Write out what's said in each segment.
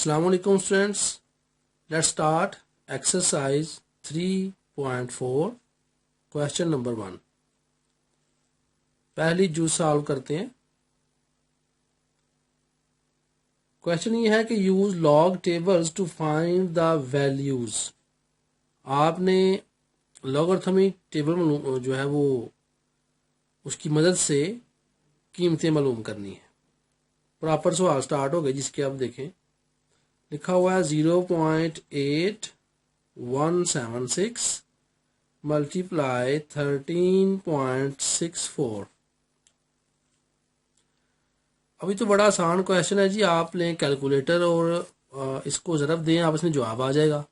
Assalamu alaikum students. Let's start exercise 3.4 question number 1. पहली juice solve करते हैं। Question ये है कि use log tables two find the values. आपने लॉगरिथमिक टेबल जो है वो उसकी मदद से कीमतें मालूम करनी है। प्रॉपर सवाल स्टार्ट हो गए जिसके आप देखें लिखा हुआ है 0.8176 मल्टीप्लाई 13.64। अभी तो बड़ा आसान क्वेश्चन है जी। आप लें कैलकुलेटर और इसको ज़रब दें, आप इसमें जवाब आ जाएगा।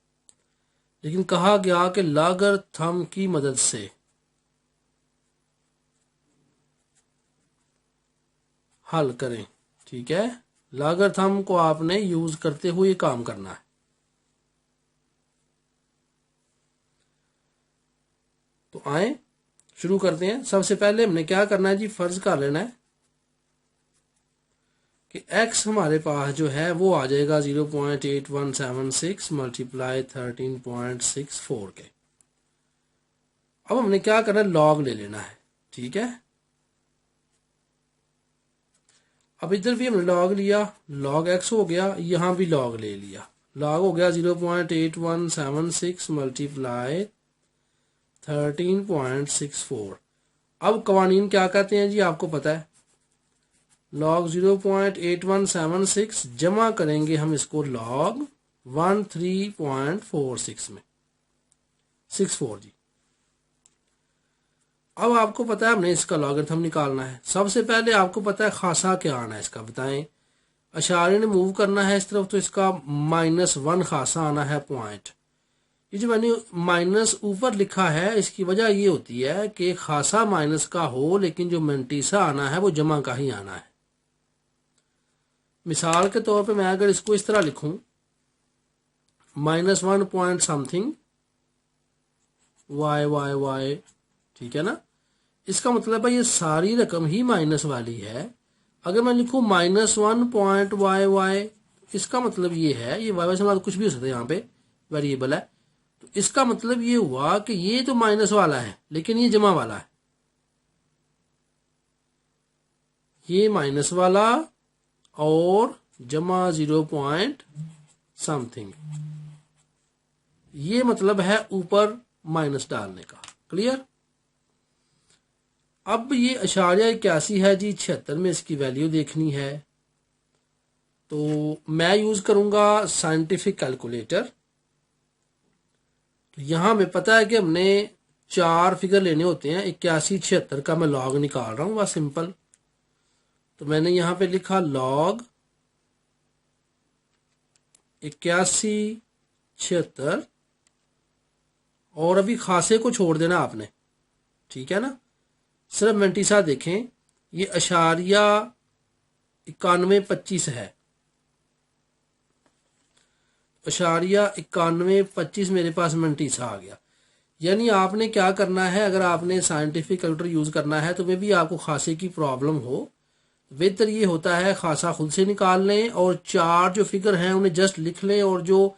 लेकिन कहा गया कि लॉगरिथम की मदद से हल करें। ठीक है, लॉगरिथम को आपने यूज करते हुए काम करना है। तो आए शुरू करते हैं। सबसे पहले हमने क्या करना है जी, फर्ज कर लेना है कि x हमारे पास जो है वो आ जाएगा 0.8176 मल्टीप्लाई 13.64 के। अब हमने क्या करना है, लॉग ले लेना है। ठीक है, अब इधर भी हमने लॉग लिया, लॉग x हो गया, यहां भी लॉग ले लिया, लॉग हो गया 0.8176 मल्टीप्लाई 13.64। अब कवानीन क्या कहते हैं जी, आपको पता है। लॉग 0.8176 जमा करेंगे हम इसको लॉग 13.46 में 64 जी। अब आपको पता है हमने इसका लॉगरिथम निकालना है। सबसे पहले आपको पता है खासा क्या आना है इसका, बताएं। अशारे ने मूव करना है इस तरफ तो इसका -1 खासा आना है पॉइंट। ये जो मैंने माइनस ऊपर लिखा है इसकी वजह ये होती है कि खासा माइनस का हो लेकिन जो मेंटीसा आना है वो जमा का ही आना है। मिसाल के तौर पे मैं अगर इसको इस तरह लिखूं -1 पॉइंट समथिंग y, ठीक है ना, इसका मतलब है ये सारी रकम ही माइनस वाली है। अगर मैं लिखूं -1 पॉइंट y, इसका मतलब ये है, ये y से कुछ भी हो सकता है, यहाँ पे वेरिएबल है, तो इसका मतलब ये हुआ कि ये तो माइनस वाला है लेकिन ये जमा वाला है। ये माइनस वाला और जमा 0 पॉइंट समथिंग, ये मतलब है ऊपर माइनस डालने का। क्लियर। अब ये 81 है जी, 76 में इसकी वैल्यू देखनी है तो मैं यूज करूंगा साइंटिफिक कैलकुलेटर। तो यहां में पता है कि हमने 4 फिगर लेने होते हैं। 81 76 का मैं लॉग निकाल रहा हूं, बस सिंपल। तो मैंने यहां पे लिखा लॉग 81 76 और अभी खासे को छोड़ देना आपने। ठीक है ना, सिर्फ मेंटीसा देखें, ये 9125 है। 9125 मेरे पास मेंटीसा आ गया। यानी आपने क्या करना है, अगर आपने साइंटिफिक कैलकुलेटर यूज करना है तो मे भी आपको खासे की प्रॉब्लम हो, बेहतर ये होता है खासा खुद से निकाल लें और 4 जो फिगर हैं उन्हें जस्ट लिख लें और जो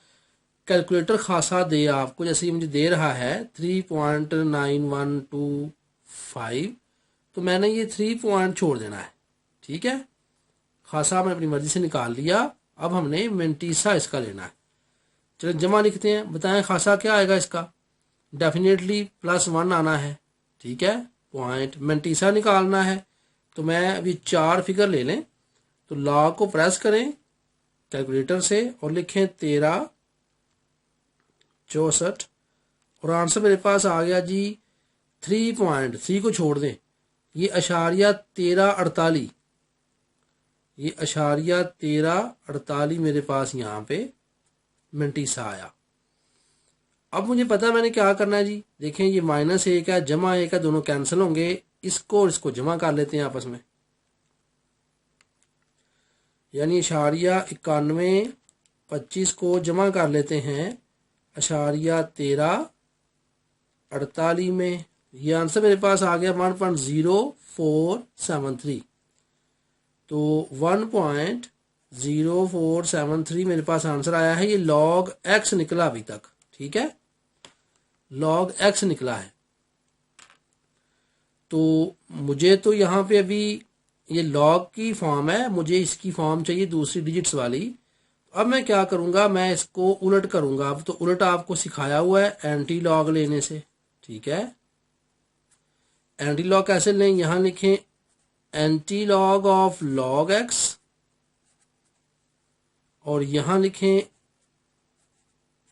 कैलकुलेटर खासा दे आपको, जैसे मुझे दे रहा है 3.9125, तो मैंने ये 3 पॉइंट छोड़ देना है। ठीक है, खासा मैं अपनी मर्जी से निकाल लिया। अब हमने मेंटीसा इसका लेना है। चलो जमा लिखते हैं, बताएं खासा क्या आएगा इसका। डेफिनेटली +1 आना है। ठीक है, पॉइंट मेंटीसा निकालना है। तो मैं अभी 4 फिगर ले लें, तो लॉग को प्रेस करें कैलकुलेटर से और लिखें 1364 और आंसर मेरे पास आ गया जी 3 को छोड़ दें, ये 1348, ये 1348 मेरे पास यहाँ पे मेंटीसा आया। अब मुझे पता है मैंने क्या करना है जी। देखें ये -1 है, जमा 1 है, दोनों कैंसिल होंगे। इसको और इसको जमा कर लेते हैं आपस में, यानी 9125 को जमा कर लेते हैं 1348 में। ये आंसर मेरे पास आ गया 1.0473। तो 0473 मेरे पास आंसर आया है। ये log x निकला अभी तक, ठीक है, log x निकला है। तो मुझे तो यहाँ पे अभी ये log की फॉर्म है, मुझे इसकी फॉर्म चाहिए दूसरी डिजिट्स वाली। अब मैं क्या करूँगा, मैं इसको उलट करूँगा। अब तो उलट आपको सिखाया हुआ है एंटी लॉग लेने से, ठीक है। एंटी लॉग कैसे लें, यहाँ लिखें anti log of log x और यहाँ लिखें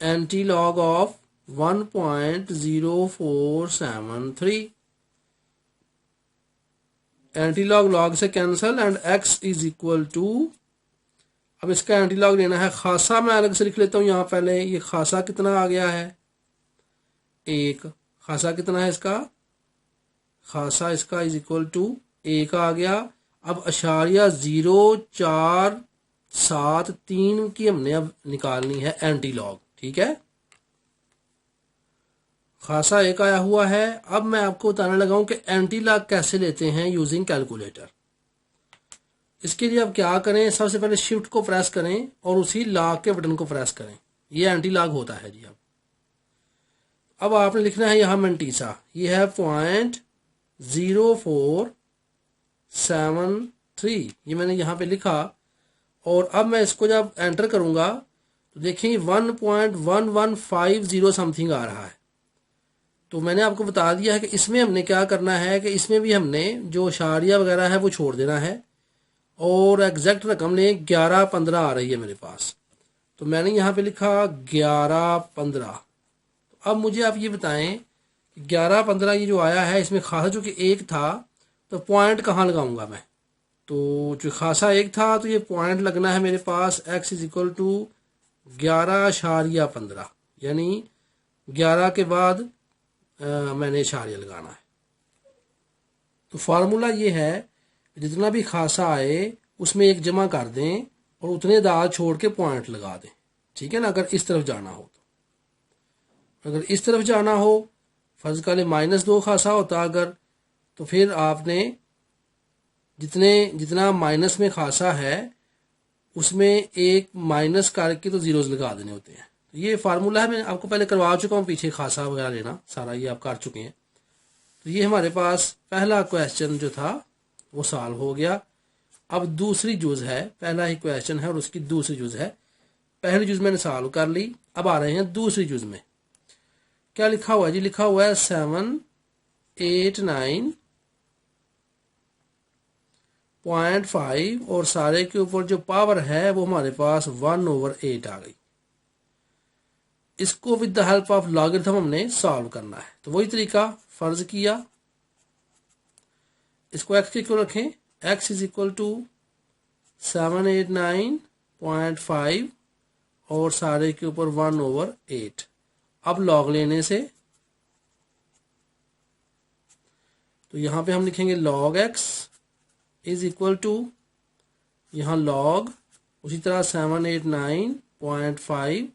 anti log of 1.0473। Anti log log से cancel and x is equal to, अब इसका एंटी लॉग लेना है। खासा मैं अलग से लिख लेता हूँ यहाँ पहले। ये खासा कितना आ गया है, 1। खासा कितना है इसका, खासा इसका इज इक्वल टू 1 आ गया। अब अशारिया 0473 की हमने अब निकालनी है एंटी लॉग, ठीक है। खासा 1 आया हुआ है। अब मैं आपको बताने लगा हूं कि एंटी लॉग कैसे लेते हैं यूजिंग कैलकुलेटर। इसके लिए अब क्या करें, सबसे पहले शिफ्ट को प्रेस करें और उसी लॉग के बटन को प्रेस करें। ये एंटी लॉग होता है जी। अब आपने लिखना है यहाँ मेंटीसा, ये है 0.0473, ये मैंने यहाँ पे लिखा। और अब मैं इसको जब एंटर करूंगा तो देखें 1.1150 समथिंग आ रहा है। तो मैंने आपको बता दिया है कि इसमें हमने क्या करना है कि इसमें भी हमने जो अशारिया वगैरह है वो छोड़ देना है और एग्जैक्ट रकम ने 1115 आ रही है मेरे पास। तो मैंने यहाँ पे लिखा 1115। अब मुझे आप ये बताएं 1115 ये जो आया है इसमें खासा जो कि 1 था तो पॉइंट कहाँ लगाऊंगा मैं। तो जो खासा 1 था तो ये पॉइंट लगना है मेरे पास x इज इक्वल टू 11.15, यानी 11 के बाद मैंने इशारिया लगाना है। तो फार्मूला ये है जितना भी खासा आए उसमें 1 जमा कर दें और उतने दाल छोड़ के पॉइंट लगा दें, ठीक है ना। अगर इस तरफ जाना हो तो, अगर इस तरफ जाना हो फर्ज कर ले -2 खासा होता अगर, तो फिर आपने जितना माइनस में खासा है उसमें 1 माइनस करके तो जीरोस लगा देने होते हैं। तो ये फार्मूला है, मैं आपको पहले करवा चुका हूँ पीछे खासा वगैरह लेना सारा, ये आप कर चुके हैं। तो ये हमारे पास पहला क्वेश्चन जो था वो सॉल्व हो गया। अब दूसरी जुज है, पहला ही क्वेश्चन है और उसकी दूसरी जुज है। पहली जुज मैंने सॉल्व कर ली, अब आ रहे हैं दूसरी जुज में। क्या लिखा हुआ है जी, लिखा हुआ है 789.5 और सारे के ऊपर जो पावर है वो हमारे पास 1/8 आ गई। इसको with the help of logarithm हमने सॉल्व करना है। तो वही तरीका फर्ज किया, इसको x के इक्वल रखें, x इज इक्वल टू 789.5 और सारे के ऊपर 1/8। अब लॉग लेने से तो यहां पे हम लिखेंगे log x is equal to, यहां log उसी तरह 789.5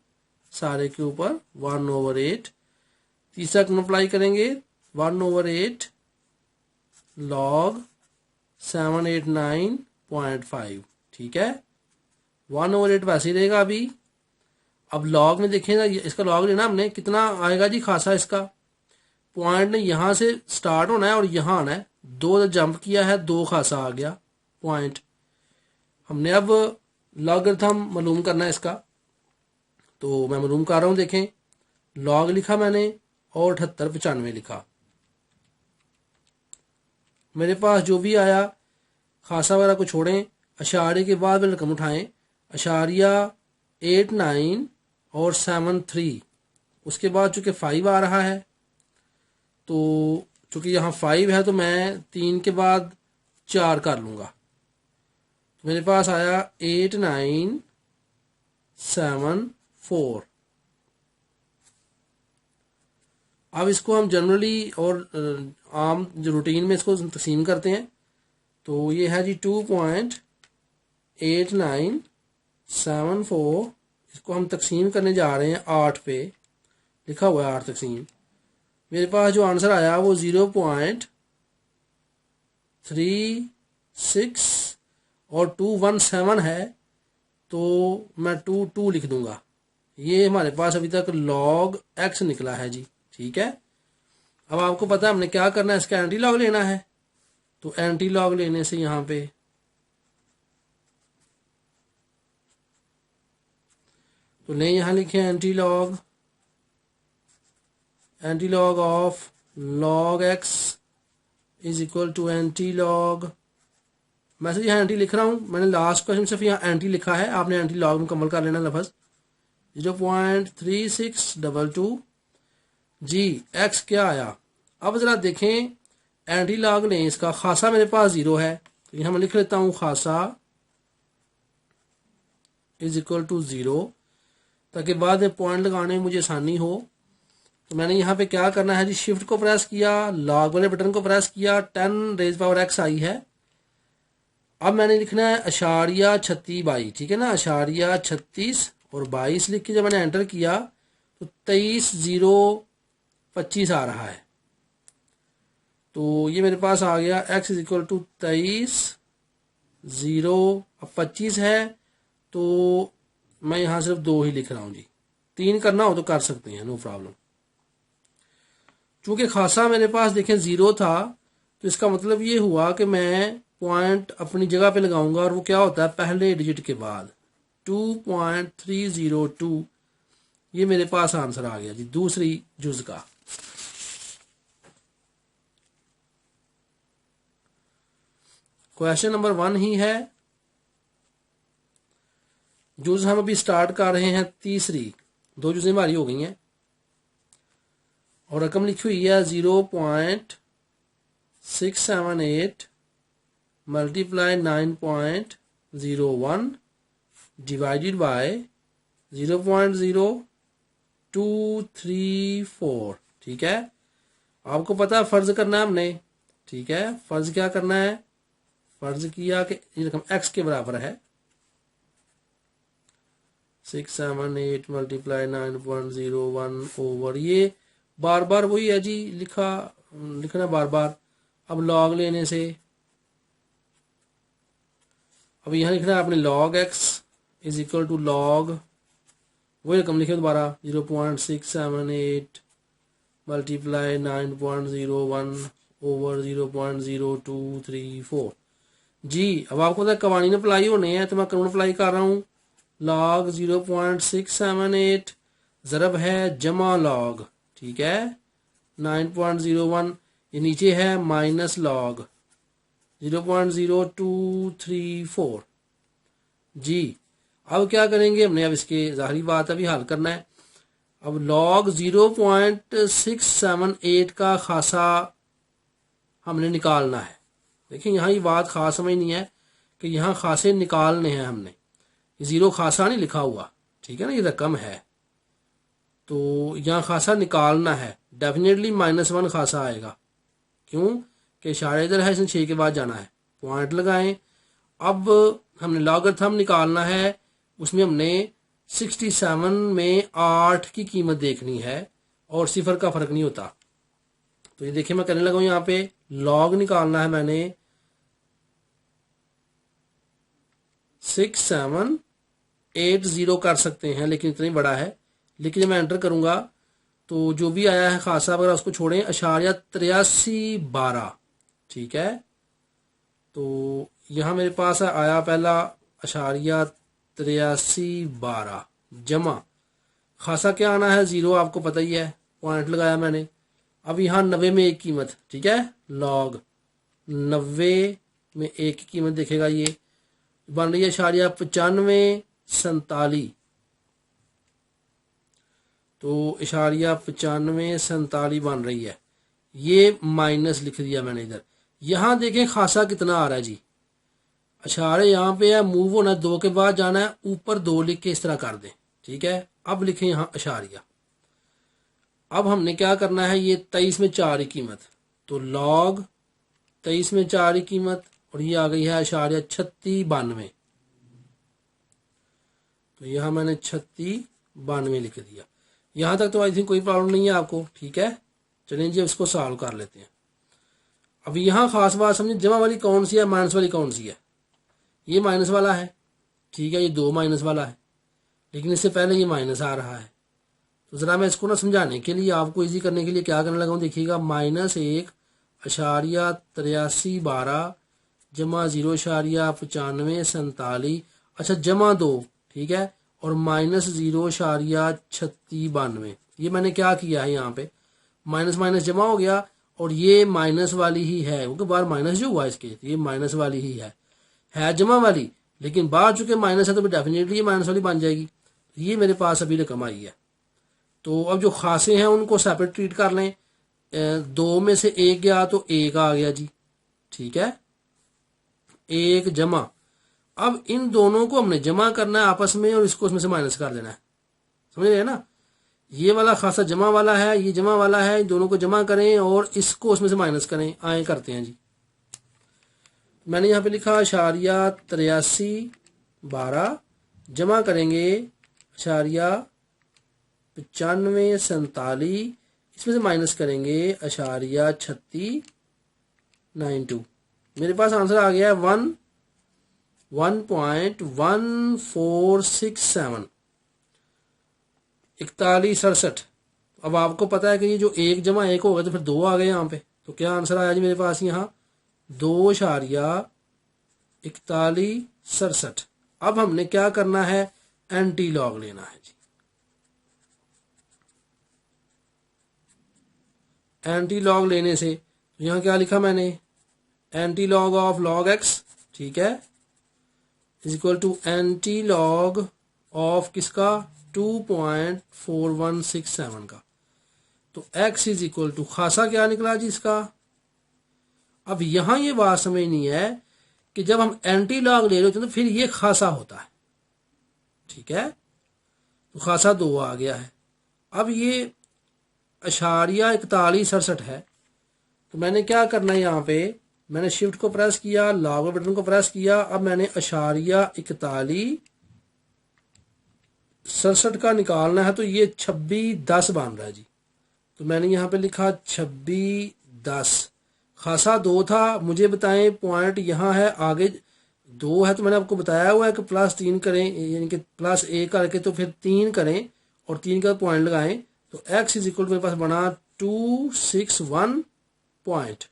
सारे के ऊपर 1/8। तीसरा मल्टीप्लाई करेंगे 1/8 log 789.5, ठीक है। 1/8 वैसे ही रहेगा अभी। अब लॉग में देखें ना, इसका लॉग लेना हमने, कितना आएगा जी खासा इसका। पॉइंट ने यहां से स्टार्ट होना है और यहां आना है, 2 जंप किया है, 2 खासा आ गया पॉइंट। हमने अब लॉगरिथम मालूम करना है इसका, तो मैं मालूम कर रहा हूं। देखें लॉग लिखा मैंने और 7895 लिखा। मेरे पास जो भी आया खासा वगैरह को छोड़ें, अशारिये के बाद में रकम उठाएं, अशारिया 89 और 73, उसके बाद चूंकि 5 आ रहा है तो चूंकि यहाँ 5 है तो मैं 3 के बाद 4 कर लूंगा। तो मेरे पास आया 8974। अब इसको हम जनरली और आम जो रूटीन में इसको तकसीम करते हैं। तो ये है जी 2.8974, इसको हम तकसीम करने जा रहे हैं 8 पे, लिखा हुआ है 8 तकसीम। मेरे पास जो आंसर आया वो 0.36 और 217 है। तो मैं 2 लिख दूंगा। ये हमारे पास अभी तक log x निकला है जी। ठीक है, अब आपको पता है हमने क्या करना है, इसका एंटी लॉग लेना है। तो एंटी लॉग लेने से यहां पे तो ले यहां लिखे anti log of log x is equal to anti log, मैं सिर्फ यहाँ एंटी लिख रहा हूं, मैंने लास्ट क्वेश्चन सिर्फ यहाँ एंटी लिखा है, आपने एंटी लॉग मुकम्मल कर लेना लफज 0.3622 जी। x क्या आया, अब जरा देखें एंटी लॉग लें इसका, खासा मेरे पास 0 है तो यहाँ मैं लिख लेता हूं खासा इज इक्वल टू 0, ताकि बाद में पॉइंट लगाने में मुझे आसानी हो। तो मैंने यहाँ पे क्या करना है जी, शिफ्ट को प्रेस किया, लॉग वाले बटन को प्रेस किया, 10 रेज पावर x आई है। अब मैंने लिखना है अशारिया 36 ठीक है ना, अशारिया 36 और 22 लिख के जब मैंने एंटर किया तो 23,025 आ रहा है। तो ये मेरे पास आ गया x इज इक्वल टू 23,0, अब 25 है तो मैं यहां सिर्फ 2 ही लिख रहा हूं जी, 3 करना हो तो कर सकते हैं, नो प्रॉब्लम। चूंकि खासा मेरे पास देखें 0 था तो इसका मतलब ये हुआ कि मैं पॉइंट अपनी जगह पे लगाऊंगा और वो क्या होता है पहले डिजिट के बाद 2.302, ये मेरे पास आंसर आ गया जी दूसरी जुज का। क्वेश्चन नंबर 1 ही है, जुज हम अभी स्टार्ट कर रहे हैं तीसरी, 2 जुजें हमारी हो गई हैं और रकम लिखी हुई है 0.678 मल्टीप्लाई 9.01 डिवाइडेड बाय 0.0234। ठीक है, आपको पता है फर्ज करना है हमने। ठीक है, फर्ज क्या करना है, फर्ज किया कि ये रकम x के बराबर है, 678 मल्टीप्लाई 9.01 ओवर, ये बार बार वही है जी, लिखना बार बार। अब लॉग लेने से अब यहां लिखना है आपने log x is equal to log, वही रकम लिखे दोबारा 0.678 मल्टीप्लाई 9.01 ओवर 0.0234 जी। अब आपको पता है कवानीन अप्लाई होने हैं तो मैं कानून अप्लाई कर रहा हूं, log 0.678 जरब है जमा log, ठीक है 9.01, ये नीचे है माइनस log 0.0234 जी। अब क्या करेंगे हमने, अब इसके जाहिर बात अभी हल करना है। अब log 0.678 का खासा हमने निकालना है। देखिए यहाँ ये बात खास समझनी है कि यहाँ खासे निकालने हैं हमने, जीरो खासा नहीं लिखा हुआ, ठीक है ना, ये रकम है तो यहाँ खासा निकालना है। डेफिनेटली -1 खासा आएगा, क्यों कि इशारा इधर है, इसने 6 के बाद जाना है, पॉइंट लगाएं। अब हमने लॉगरिथम निकालना है, उसमें हमने 67 में 8 की कीमत देखनी है और सिफर का फर्क नहीं होता। तो ये देखिए मैं करने लगा हूं, यहाँ पे लॉग निकालना है मैंने 6780 कर सकते हैं, लेकिन इतना ही बड़ा है। लेकिन जब मैं एंटर करूंगा तो जो भी आया है खासा वगैरह उसको छोड़ें, *8312, ठीक है। तो यहां मेरे पास आया पहला *8312 जमा खासा क्या आना है 0, आपको पता ही है, पॉइंट लगाया मैंने। अब यहाँ 90 में 1 कीमत, ठीक है, लॉग 90 में 1 की कीमत देखेगा, ये बन रही है *9547, तो *9547 बन रही है। ये माइनस लिख दिया मैंने इधर। यहां देखें खासा कितना आ रहा है जी, अशारे यहाँ पे है, मूव होना 2 के बाद जाना है, ऊपर 2 लिख के इस तरह कर दें, ठीक है। अब लिखें यहाँ अशारिया। अब हमने क्या करना है, ये 23 में 4 की कीमत, तो लॉग 23 में 4 की कीमत और ये आ गई है *3692, तो यहां मैंने 3692 लिख दिया। यहां तक तो आई थिंक कोई प्रॉब्लम नहीं है आपको, ठीक है। चलें जी इसको सॉल्व कर लेते हैं। अब यहां खास बात समझे, जमा वाली कौन सी है, माइनस वाली कौन सी है, ये माइनस वाला है, ठीक है, ये 2 माइनस वाला है, लेकिन इससे पहले ये माइनस आ रहा है। तो ज़रा मैं इसको ना समझाने के लिए, आपको इजी करने के लिए क्या करने लगा हूँ, देखिएगा, -1.8312 जमा 0.9547, अच्छा जमा 2, ठीक है, और -0.3692। ये मैंने क्या किया है, यहाँ पे माइनस माइनस जमा हो गया, और ये माइनस वाली ही है, क्योंकि बाहर माइनस जो हुआ इसके, तो ये माइनस वाली ही है जमा वाली, लेकिन बाहर चूंकि माइनस है तो डेफिनेटली ये माइनस वाली बन जाएगी। ये मेरे पास अभी रकम आई है। तो अब जो खासे हैं उनको सेपरेट ट्रीट कर लें। 2 में से 1 गया तो 1 आ गया जी, ठीक है, 1 जमा। अब इन दोनों को हमने जमा करना है आपस में, और इसको उसमें से माइनस कर देना है, समझ रहे हैं ना। ये वाला खासा जमा वाला है, ये जमा वाला है, इन दोनों को जमा करें और इसको उसमें से माइनस करें। आए करते हैं जी। मैंने यहाँ पे लिखा 0.8312 जमा करेंगे 0.9547, इसमें से माइनस करेंगे 0.3692। मेरे पास आंसर आ गया है 1.1467, 4167। अब आपको पता है कि ये जो 1 जमा 1 हो गया तो फिर 2 आ गए यहाँ पे। तो क्या आंसर आया जी मेरे पास यहाँ 2.4167। अब हमने क्या करना है, एंटी लॉग लेना है जी। एंटी लॉग लेने से तो यहाँ क्या लिखा मैंने, anti log of log x, ठीक है, is equal to anti log of किसका, 2.4167 का। तो x इज इक्वल टू खासा क्या निकला जी इसका। अब यहां ये बात समझनी है कि जब हम एंटी लॉग ले रहे होते हैं तो फिर ये खासा होता है, ठीक है। तो खासा 2 आ गया है। अब ये 0.4167 है, तो मैंने क्या करना है, यहाँ पे मैंने शिफ्ट को प्रेस किया, लॉग बटन को प्रेस किया। अब मैंने 0.4167 का निकालना है, तो ये 2610 बन रहा है जी। तो मैंने यहाँ पे लिखा 2610, खासा 2 था। मुझे बताएं पॉइंट यहाँ है, आगे 2 है, तो मैंने आपको बताया हुआ है कि +3 करें, यानी कि +1 करके तो फिर 3 करें और 3 का पॉइंट लगाएं। तो x इज इक्वल मेरे पास बना 261 पॉइंट।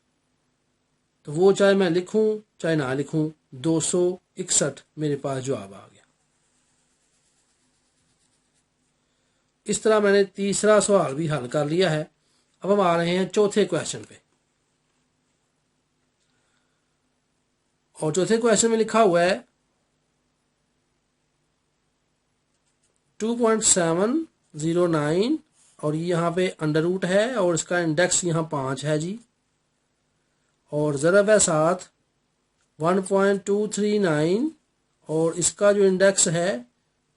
तो वो चाहे मैं लिखूं चाहे ना लिखूं, 261 मेरे पास जवाब आ गया। इस तरह मैंने तीसरा सवाल भी हल कर लिया है। अब हम आ रहे हैं चौथे क्वेश्चन पे, और चौथे क्वेश्चन में लिखा हुआ है 2.709, और ये यहाँ पे अंडर रूट है और इसका इंडेक्स यहाँ 5 है जी, और ज़रब है 7, 1.239, और इसका जो इंडेक्स है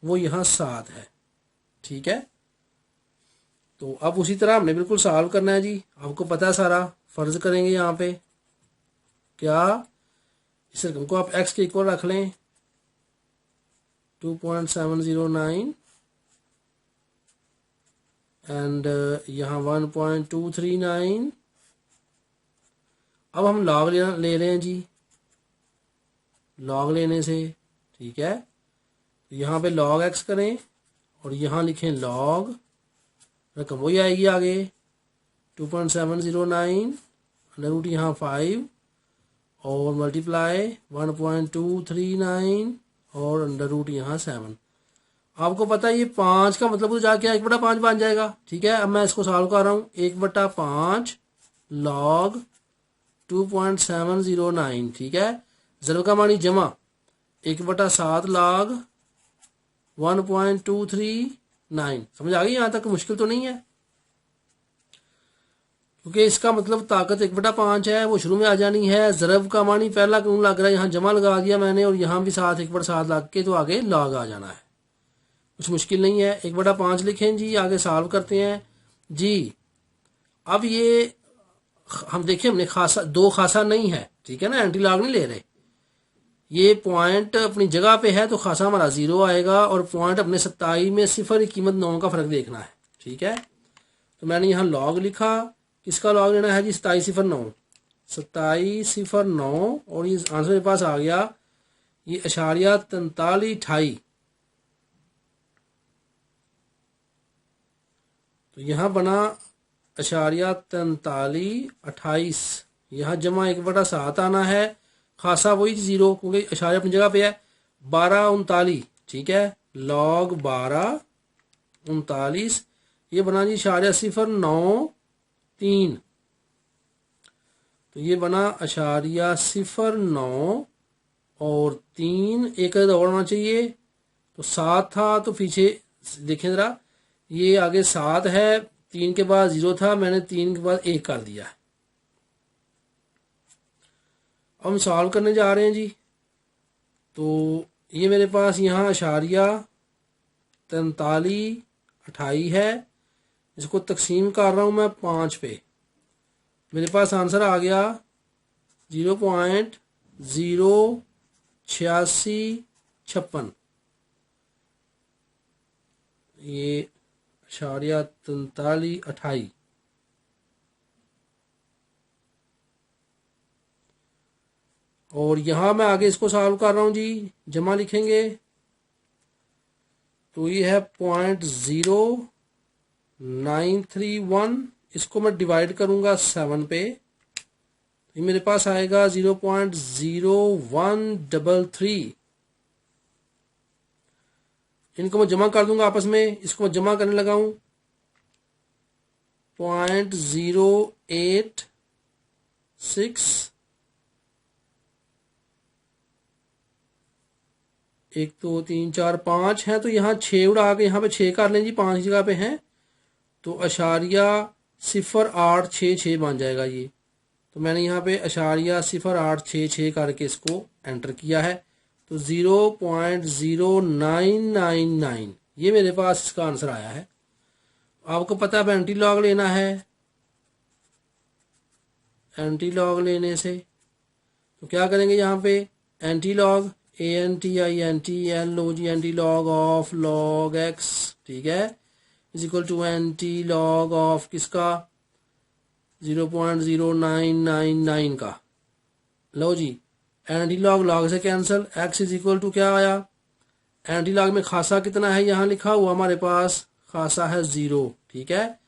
वो यहाँ 7 है, ठीक है। तो अब उसी तरह हमने बिल्कुल सॉल्व करना है जी। आपको पता है सारा, फर्ज करेंगे यहाँ पे क्या, इस रकम को आप x के इक्वल रख लें, 2.709 एंड यहाँ 1.239। अब हम लॉग ले रहे हैं जी। लॉग लेने से, ठीक है, तो यहाँ पे log x करें और यहाँ लिखें log, रकम वही आएगी आगे 2.709 अंडर रूट यहाँ 5 और मल्टीप्लाई 1.239 और अंडर रूट यहाँ 7। आपको पता है ये 5 का मतलब तो जाके 1/5 बन जाएगा, ठीक है। अब मैं इसको सॉल्व कर रहा हूँ, 1/5 log 2.709, ठीक है। ज़रब का मानी जमा 1/7 log 1.239। समझ आ गई, यहाँ तक मुश्किल तो नहीं है, क्योंकि इसका मतलब ताकत 1/5 है, वो शुरू में आ जानी है। ज़रब का मानी पहला कानून लग रहा है, यहाँ जमा लगा दिया मैंने और यहाँ भी साथ 1/7 लग के तो आगे लॉग आ जाना है, कुछ मुश्किल नहीं है। 1/5 लिखें जी, आगे सॉल्व करते हैं जी। अब ये हम देखिए, हमने खासा 2 खासा नहीं है, ठीक है ना, एंटी लॉग नहीं ले रहे। ये पॉइंट अपनी जगह पे है तो खासा हमारा 0 आएगा, और पॉइंट अपने 27 में 0 की कीमत 9 का फर्क देखना है, ठीक है। तो मैंने यहाँ लॉग लिखा, किसका लॉग लेना है जी, 2709, 2709, और ये आंसर मेरे पास आ गया। ये 43.4328, तो यहाँ बना 43.4328, यहाँ जमा 1/7 आना है, खासा वही 0 क्योंकि अशारिया अपनी जगह पे है। 1239, ठीक है, log 1239 ये बना जी 0.093, तो ये बना 0.09 और 3, एक और होना चाहिए, तो 7 था, तो पीछे देखें जरा, ये आगे 7 है, 3 के बाद 0 था, मैंने 3 के बाद 1 कर दिया। अब हम सॉल्व करने जा रहे हैं जी। तो ये मेरे पास यहाँ 0.4328 है, इसको तकसीम कर रहा हूँ मैं 5 पे, मेरे पास आंसर आ गया 0.08656, ये 0.4328। और यहाँ मैं आगे इसको सॉल्व कर रहा हूँ जी, जमा लिखेंगे तो ये है 0.0931, इसको मैं डिवाइड करूंगा 7 पे, ये मेरे पास आएगा 0.0133। इनको मैं जमा कर दूंगा आपस में, इसको मैं जमा करने लगा हूं 0.086, 1 2 3 4 5 है, तो यहाँ 6 उड़ा के यहाँ पे 6 कर लें जी, 5 जगह पे हैं, तो 0.0866 बन जाएगा ये। तो मैंने यहाँ पे 0.0866 करके इसको एंटर किया है, तो 0.0999 ये मेरे पास इसका आंसर आया है। आपको पता है एंटी लॉग लेना है, एंटी लॉग लेने से तो क्या करेंगे, यहाँ पे anti log ANTINTLOG anti log of log x, ठीक है, is equal to anti log of किसका 0.0999 का। लो जी, एंटी लॉग लॉग से cancel, x is equal to क्या आया, एंटी लॉग में खासा कितना है यहाँ लिखा हुआ हमारे पास, खासा है 0, ठीक है,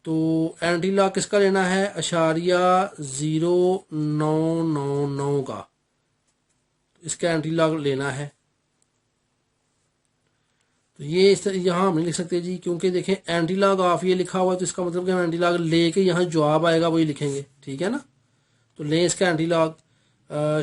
तो एंटी लॉग किसका लेना है 0.0999 का, इसका एंटी लॉग लेना है। तो ये इस तरह यहाँ हम नहीं लिख सकते जी, क्योंकि देखें एंटी लॉग ऑफ ये लिखा हुआ है, तो इसका मतलब कि हम एंटी लॉग लेके यहाँ जवाब आएगा वही लिखेंगे, ठीक है ना। तो लें इसका एंटी लॉग,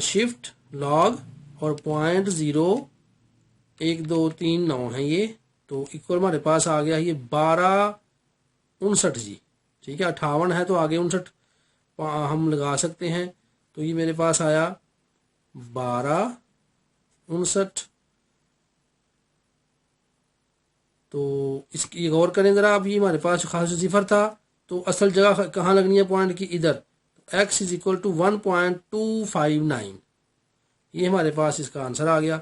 शिफ्ट लॉग और 0.0239 है ये, तो इक्वल हमारे पास आ गया ये 1259 जी, ठीक है, 58 है तो आगे 59 हम लगा सकते हैं, तो ये मेरे पास आया 1259। तो इसकी गौर करें जरा, अभी हमारे पास खास सिफर था, तो असल जगह कहाँ लगनी है पॉइंट की, इधर, x इज इक्वल टू 1.259, ये हमारे पास इसका आंसर आ गया।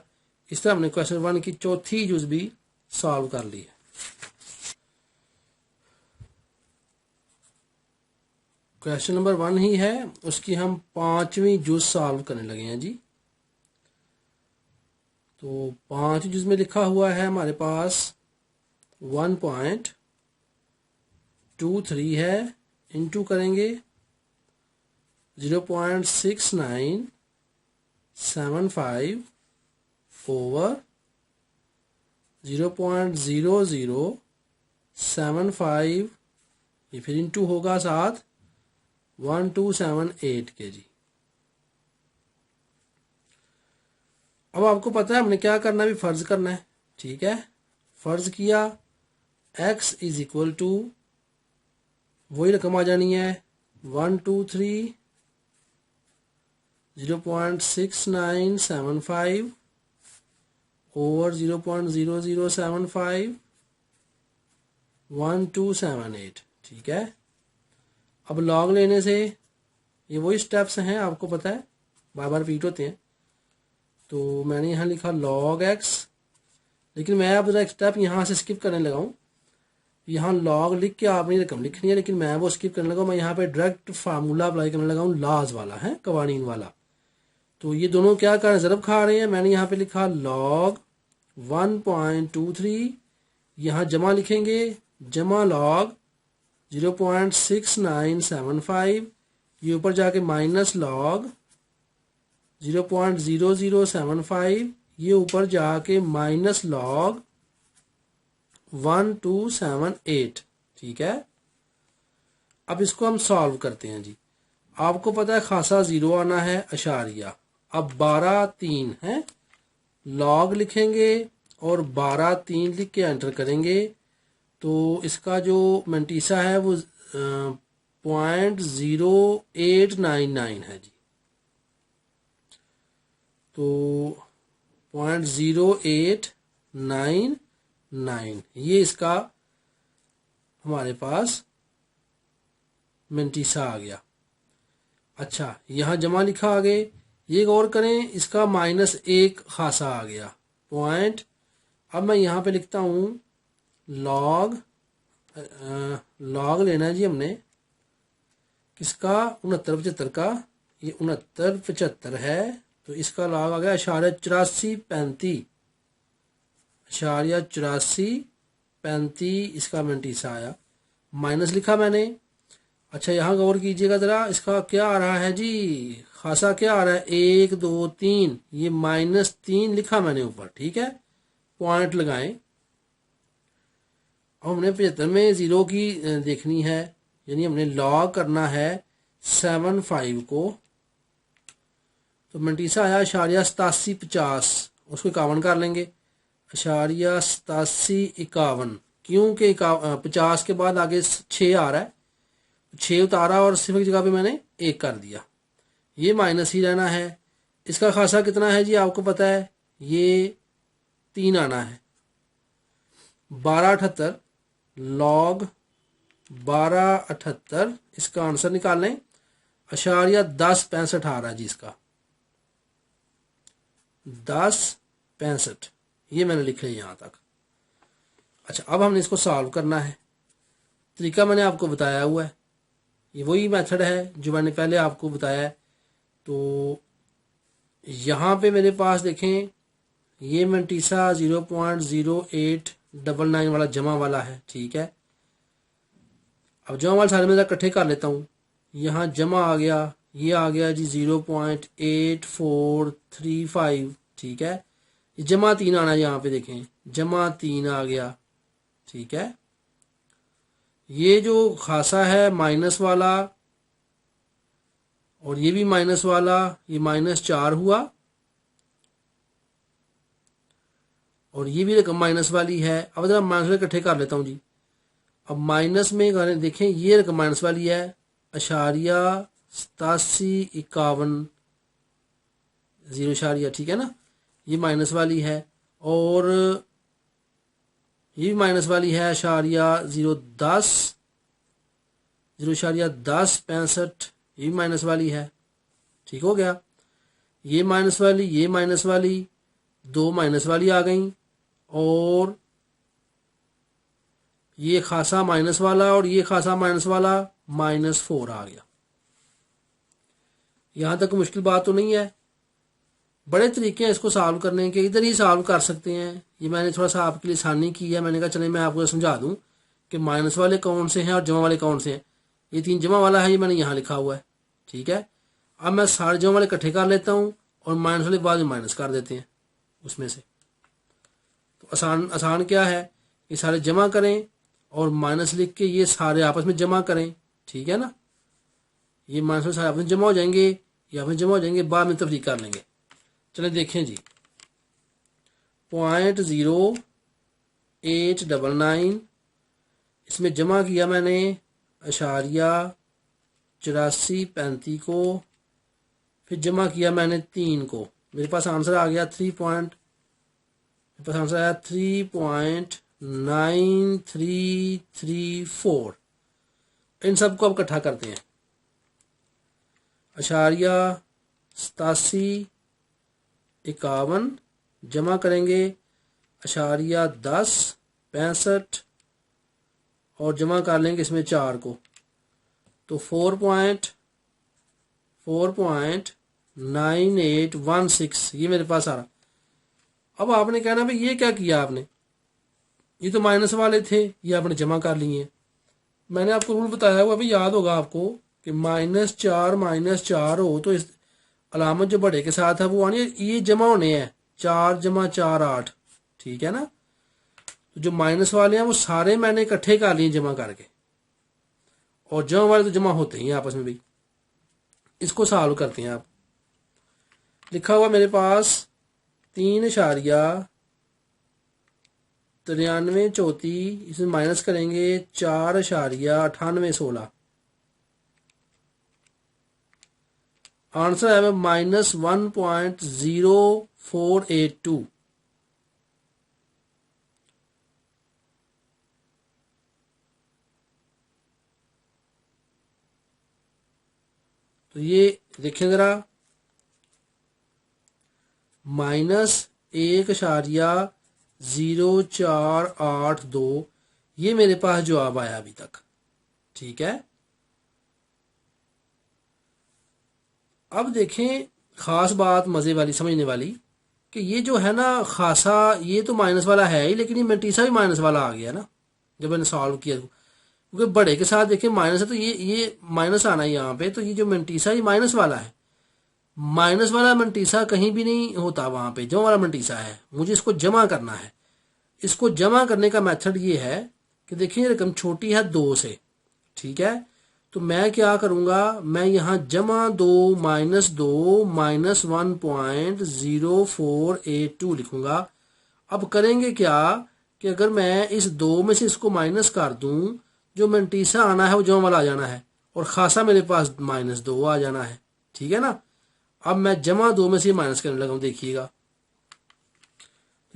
इस तरह हमने क्वेश्चन 1 की चौथी जुज भी सॉल्व कर ली है। क्वेश्चन नंबर 1 ही है, उसकी हम 5वीं जुज सॉल्व करने लगे हैं जी। तो 5 जुज में लिखा हुआ है हमारे पास 1.23 है, इंटू करेंगे 0.6975 ओवर 0.0075, ये फिर इंटू होगा साथ 1278 के जी। अब आपको पता है हमने क्या करना है, भी फर्ज करना है, ठीक है, फर्ज किया x इज इक्वल टू वही रकम आ जानी है 123 0.6975 ओवर 0.0075 1278, ठीक है। अब लॉग लेने से ये वही स्टेप्स हैं, आपको पता है बार बार रिपीट होते हैं, तो मैंने यहाँ लिखा log x, लेकिन मैं अब एक स्टेप यहाँ से स्किप करने लगा हूँ, यहाँ लॉग लिख के आपने रकम लिखनी है, लेकिन मैं वो स्किप करने लगा, मैं यहाँ पे डायरेक्ट फार्मूला अप्लाई करने लगा हूँ, लॉज वाला है, कवानीन वाला। तो ये दोनों क्या कर ज़रब खा रहे हैं। मैंने यहाँ पे लिखा log 1.23, यहाँ जमा लिखेंगे, जमा log 0.6975, ये ऊपर जाके माइनस log 0.0075, ये ऊपर जाके माइनस log 1278। ठीक है, अब इसको हम सॉल्व करते हैं जी। आपको पता है खासा 0 आना है, अशारिया। अब 12 3 है, लॉग लिखेंगे और 12 3 लिख के एंटर करेंगे तो इसका जो मेंटीसा है वो 0.0899 है जी। तो 0.0899 ये इसका हमारे पास मेंटीसा आ गया। अच्छा, यहाँ जमा लिखा आगे, ये गौर करें, इसका -1 खासा आ गया पॉइंट। अब मैं यहाँ पे लिखता हूँ लॉग लेना है जी हमने किसका, 69 75 का, ये 69 75 है, तो इसका लॉग आ गया 0.8435 इसका मेंटीसा आया, माइनस लिखा मैंने। अच्छा, यहाँ गौर कीजिएगा ज़रा, इसका क्या आ रहा है जी, खासा क्या आ रहा है, 1 2 3, ये -3 लिखा मैंने ऊपर। ठीक है, पॉइंट लगाएं। अब हमने 75 में 0 की देखनी है, यानी हमने लॉग करना है 75 को, तो मेंटीसा आया 8750, उसको 51 कर लेंगे, 8751, क्योंकि 50 के बाद आगे 6 आ रहा है, 6 उतारा और सिर्फ की जगह पे मैंने 1 कर दिया, ये माइनस ही रहना है। इसका खासा कितना है जी, आपको पता है, ये 3 आना है, 1278 लॉग 1278, इसका आंसर निकाल लें, 1065 आ रहा है जी इसका, 1065, ये मैंने लिख लिया यहाँ तक। अच्छा, अब हमने इसको सॉल्व करना है, तरीका मैंने आपको बताया हुआ है, ये वही मेथड है जो मैंने पहले आपको बताया है। तो यहाँ पे मेरे पास देखें, ये मेंटीसा 0.0899 वाला जमा वाला है। ठीक है, अब जमा वाले सारे में इकट्ठे कर लेता हूँ, यहाँ जमा आ गया, ये आ गया जी 0.8435। ठीक है, ये जमा 3 आना है, यहाँ पे देखें जमा 3 आ गया। ठीक है, ये जो खासा है माइनस वाला और ये भी माइनस वाला, ये -4 हुआ, और ये भी रकम माइनस वाली है। अब जरा माइनस वाले इकट्ठे कर लेता हूँ जी। अब माइनस में देखें, ये रकम माइनस वाली है, 8751 0, ठीक है ना, ये माइनस वाली है, और ये भी माइनस वाली है, 0.10 0.1065, ये भी माइनस वाली है। ठीक हो गया, ये माइनस वाली, ये माइनस वाली, 2 माइनस वाली आ गई, और ये खासा माइनस वाला और ये खासा माइनस वाला, -4 आ गया। यहां तक मुश्किल बात तो नहीं है, बड़े तरीके हैं इसको सॉल्व करने के, इधर ही सॉल्व कर सकते हैं। ये मैंने थोड़ा सा आपके लिए आसानी की है, मैंने कहा चले मैं आपको समझा दूं कि माइनस वाले कौन से हैं और जमा वाले कौन से हैं। ये 3 जमा वाला है, ये मैंने यहाँ लिखा हुआ है। ठीक है, अब मैं सारे जमा वाले इकट्ठे कर लेता हूँ और माइनस वाले बाद में माइनस कर देते हैं उसमें से। तो आसान क्या है, ये सारे जमा करें और माइनस लिख के ये सारे आपस में जमा करें। ठीक है ना, ये माइनस में सारे आपस में जमा हो जाएंगे, ये आपस में जमा हो जाएंगे, बाद में तफरीक कर लेंगे। चले देखें जी, 0.0899, इसमें जमा किया मैंने 8435 को, फिर जमा किया मैंने 3 को, मेरे पास आंसर आ गया 3.9334। इन सबको अब इकट्ठा करते हैं, 8751 जमा करेंगे 1065 और जमा कर लेंगे इसमें 4 को, तो 4.4 9816 ये मेरे पास आ रहा। अब आपने कहना भाई ये क्या किया आपने, ये तो माइनस वाले थे, ये आपने जमा कर लिए। मैंने आपको रूल बताया हुआ, अभी याद होगा आपको कि -4 हो तो इस अलामत जो बड़े के साथ है वो आनी, ये जमा होने हैं 4 × 4 8, ठीक है ना। तो जो माइनस वाले हैं वो सारे मैंने इकट्ठे कर लिए जमा करके, और जमा वाले तो जमा होते ही आपस में भी। इसको सॉल्व करते हैं आप। लिखा हुआ मेरे पास 3.9334, इसमें माइनस करेंगे 4.9816, आंसर है -1.0482। तो ये देखें जरा, -1.0482 ये मेरे पास जवाब आया अभी तक, ठीक है। अब देखें खास बात मजे वाली समझने वाली कि ये जो है ना खासा, ये तो माइनस वाला है ही, लेकिन ये मेंटीसा भी माइनस वाला आ गया ना जब मैंने सॉल्व किया, क्योंकि बड़े के साथ देखिए माइनस है तो ये माइनस आना है यहाँ पे। तो ये जो मेंटीसा ये माइनस वाला है, माइनस वाला मेंटीसा कहीं भी नहीं होता वहां पे, जमा वाला मेंटीसा है। मुझे इसको जमा करना है। इसको जमा करने का मेथड ये है कि देखिए रकम छोटी है 2 से, ठीक है। तो मैं क्या करूंगा, मैं यहाँ -2 -2 -1.0482 लिखूंगा। अब करेंगे क्या कि अगर मैं इस 2 में से इसको माइनस कर दूं, जो मेंटीसा आना है वो जमा वाला आ जाना है, और खासा मेरे पास -2 आ जाना है, ठीक है ना। अब मैं -2 में से माइनस करने लगा हूं, देखिएगा।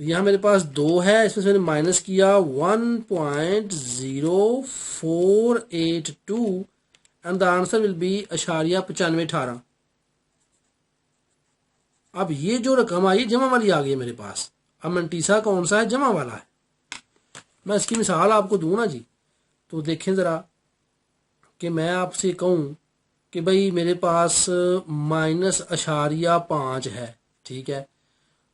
तो यहाँ मेरे पास 2 है, इसमें से मैंने माइनस किया 1.0482 and the answer will be 9518। अब ये जो रकम आई जमा वाली आ गई मेरे पास। अब मेंटीसा कौन सा है, जमा वाला है। मैं इसकी मिसाल आपको दूं ना जी, तो देखें जरा कि मैं आपसे कहूं कि भाई मेरे पास -0.5 है, ठीक है।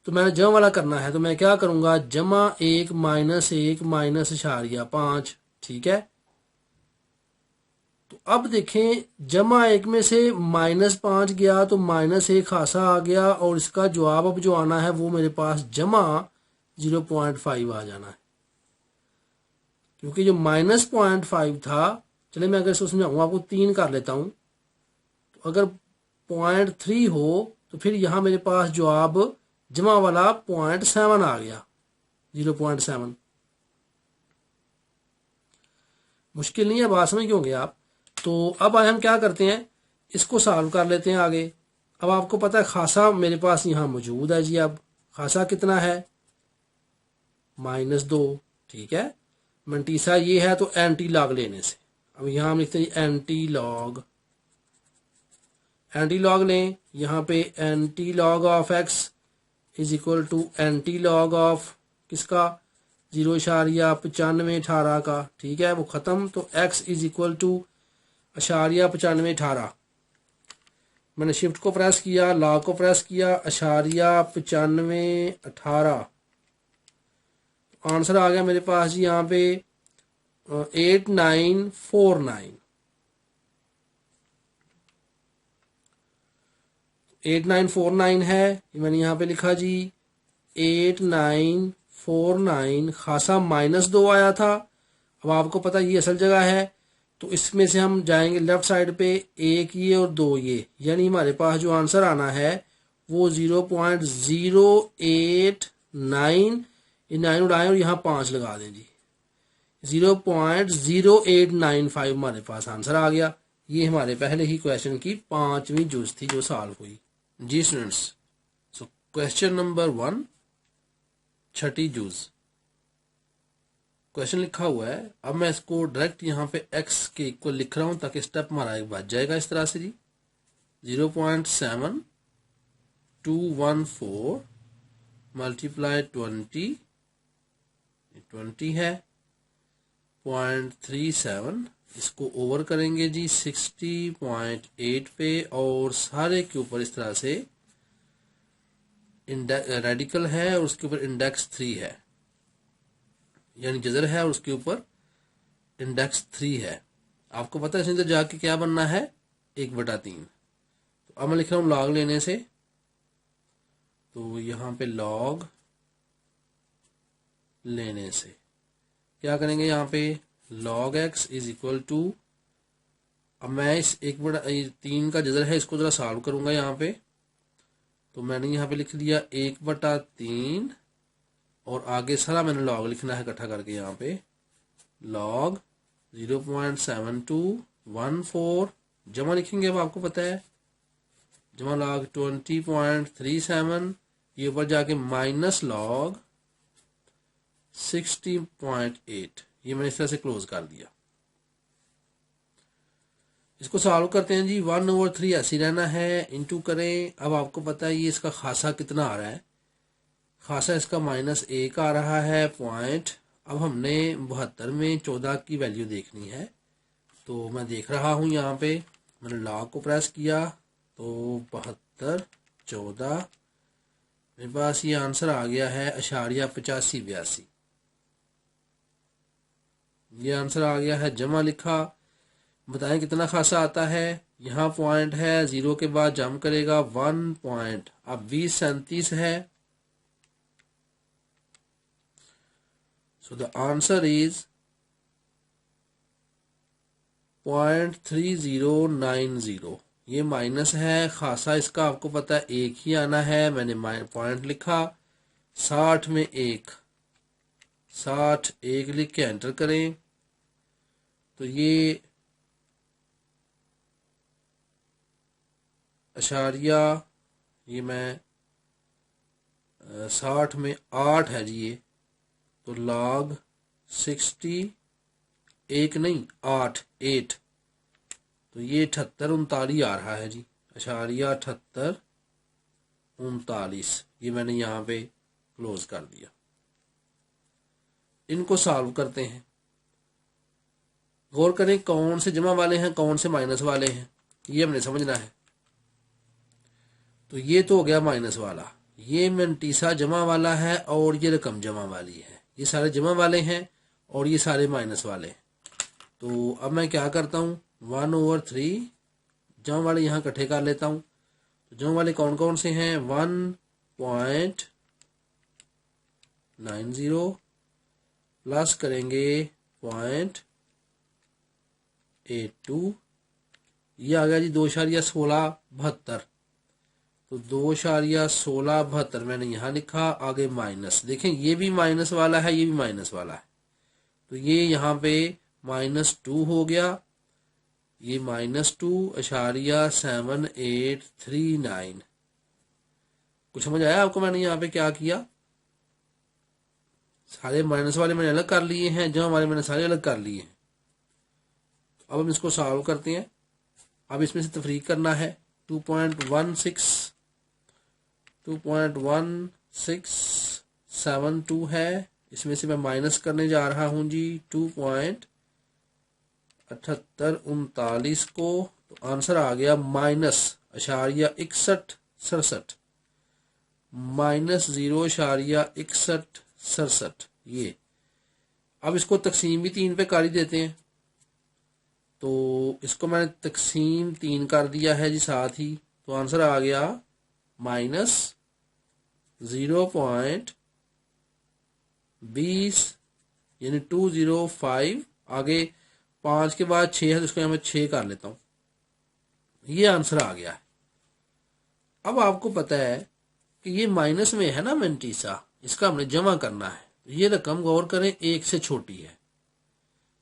तो मैंने जमा वाला करना है, तो मैं क्या करूंगा, +1 -1 -0.5, ठीक है। तो अब देखें +1 में से -5 गया तो -1 खासा आ गया, और इसका जवाब अब जो आना है वो मेरे पास -0.5 आ जाना है, क्योंकि जो -0.5 था। चले मैं अगर इसको समझाऊंगा आपको, 3 कर लेता हूं। तो अगर 0.3 हो तो फिर यहां मेरे पास जवाब जमा वाला 0.7 आ गया, 0.7। मुश्किल नहीं है, बात समझ क्यों गए आप। तो अब हम क्या करते हैं, इसको सॉल्व कर लेते हैं आगे। अब आपको पता है खासा मेरे पास यहाँ मौजूद है जी। अब खासा कितना है, -2, ठीक है। मेंटीसा ये है तो एंटी लॉग लेने से, अब यहाँ हम लिखते हैं एंटी लॉग लें। यहाँ पे anti log of x is equal to anti log of किसका, 0.9518 का, ठीक है। वो खत्म, तो x इज इक्वल टू 0.9518। मैंने शिफ्ट को प्रेस किया, लॉग को प्रेस किया, 0.9518। आंसर आ गया मेरे पास जी यहाँ पे 8949। 8949 है, मैंने यहाँ पे लिखा जी 8949। खासा -2 आया था। अब आपको पता ये असल जगह है, तो इसमें से हम जाएंगे लेफ्ट साइड पे, 1 ये और 2 ये, यानी हमारे पास जो आंसर आना है वो 0.089, ये 9 उड़ाएं और यहाँ 5 लगा दें जी, 0.0895 हमारे पास आंसर आ गया। ये हमारे पहले ही क्वेश्चन की 5वीं जुज थी जो सॉल्व हुई जी स्टूडेंट्स। सो क्वेश्चन नंबर 1, छठी जुज। क्वेश्चन लिखा हुआ है, अब मैं इसको डायरेक्ट यहाँ पे x के इक्वल लिख रहा हूं ताकि स्टेप हमारा एक बच जाएगा इस तरह से जी। 0.7214 मल्टीप्लाई 20 है, 0.37 इसको ओवर करेंगे जी 60.8 पे और सारे के ऊपर इस तरह से रेडिकल है और उसके ऊपर इंडेक्स 3 है, यानी जजर है और उसके ऊपर इंडेक्स 3 है। आपको पता है इसमें तो जाके क्या बनना है 1/3। तो अब मैं लिख रहा हूं लॉग लेने से, तो यहां पे लॉग लेने से क्या करेंगे, यहां पे log x is equal to, अब मैं इस 1/3 का जजर है इसको जरा सॉल्व करूंगा यहाँ पे। तो मैंने यहाँ पे लिख दिया 1/3 और आगे सारा मैंने log लिखना है इकट्ठा करके, यहाँ पे log 0.7214 जमा लिखेंगे। अब आपको पता है जमा log 20.37, ये ऊपर जाके माइनस log 60.8, ये मैंने इस तरह से क्लोज कर दिया। इसको सॉल्व करते हैं जी। 1/3 ऐसे रहना है, इंटू करें। अब आपको पता है ये इसका खासा कितना आ रहा है, खासा इसका -1 आ रहा है पॉइंट। अब हमने 72 में 14 की वैल्यू देखनी है, तो मैं देख रहा हूं यहाँ पे मैंने लॉग को प्रेस किया तो 72 14 मेरे पास ये आंसर आ गया है 8582। ये आंसर आ गया है, जमा लिखा। बताएं कितना खासा आता है। यहाँ पॉइंट है, 0 के बाद जम करेगा 1 पॉइंट, अब 2037 है। So the answer is 0.3090। ये माइनस है, खासा इसका आपको पता है 1 ही आना है। मैंने पॉइंट लिखा, 60 में 1, 61 लिख के एंटर करें तो ये अशारिया, ये मैं 60 में 8 है जी ये, तो log 60 1 नहीं 8 तो ये 7839 आ रहा है जी, अशारिया 7839। ये मैंने यहाँ पे क्लोज कर दिया। इनको सॉल्व करते हैं। गौर करें कौन से जमा वाले हैं कौन से माइनस वाले हैं, ये हमने समझना है। तो ये तो हो गया माइनस वाला, ये मेंटीसा जमा वाला है और ये रकम जमा वाली है। ये सारे जमा वाले हैं और ये सारे माइनस वाले हैं। तो अब मैं क्या करता हूँ 1/3 जमा वाले यहाँ इकट्ठे कर लेता हूँ। तो जमा वाले कौन कौन से हैं, 1.90 प्लस करेंगे 0.82, ये आ गया जी 2.1672। तो 2.1672 मैंने यहाँ लिखा, आगे माइनस, देखें ये भी माइनस वाला है ये भी माइनस वाला है, तो ये यहाँ पे -2 हो गया। ये -2.7839। कुछ समझ आया आपको मैंने यहाँ पे क्या किया, सारे माइनस वाले मैंने अलग कर लिए हैं, जमा वाले मैंने सारे अलग कर लिए हैं। अब हम इसको सॉल्व करते हैं। अब इसमें से तफरीक करना है, 2.1672 है, इसमें से मैं माइनस करने जा रहा हूं जी 2.7839 को। तो आंसर आ गया -0.6167 -0.6167। ये अब इसको तकसीम भी 3 पे कर ही देते हैं। तो इसको मैंने तकसीम 3 कर दिया है जी साथ ही, तो आंसर आ गया -0.20 यानी 205। आगे 5 के बाद 6 है तो इसको यहाँ मैं 6 कर लेता हूँ। ये आंसर आ गया है। अब आपको पता है कि ये माइनस में है ना मेंटीसा, इसका हमने जमा करना है। ये रकम गौर करें 1 से छोटी है,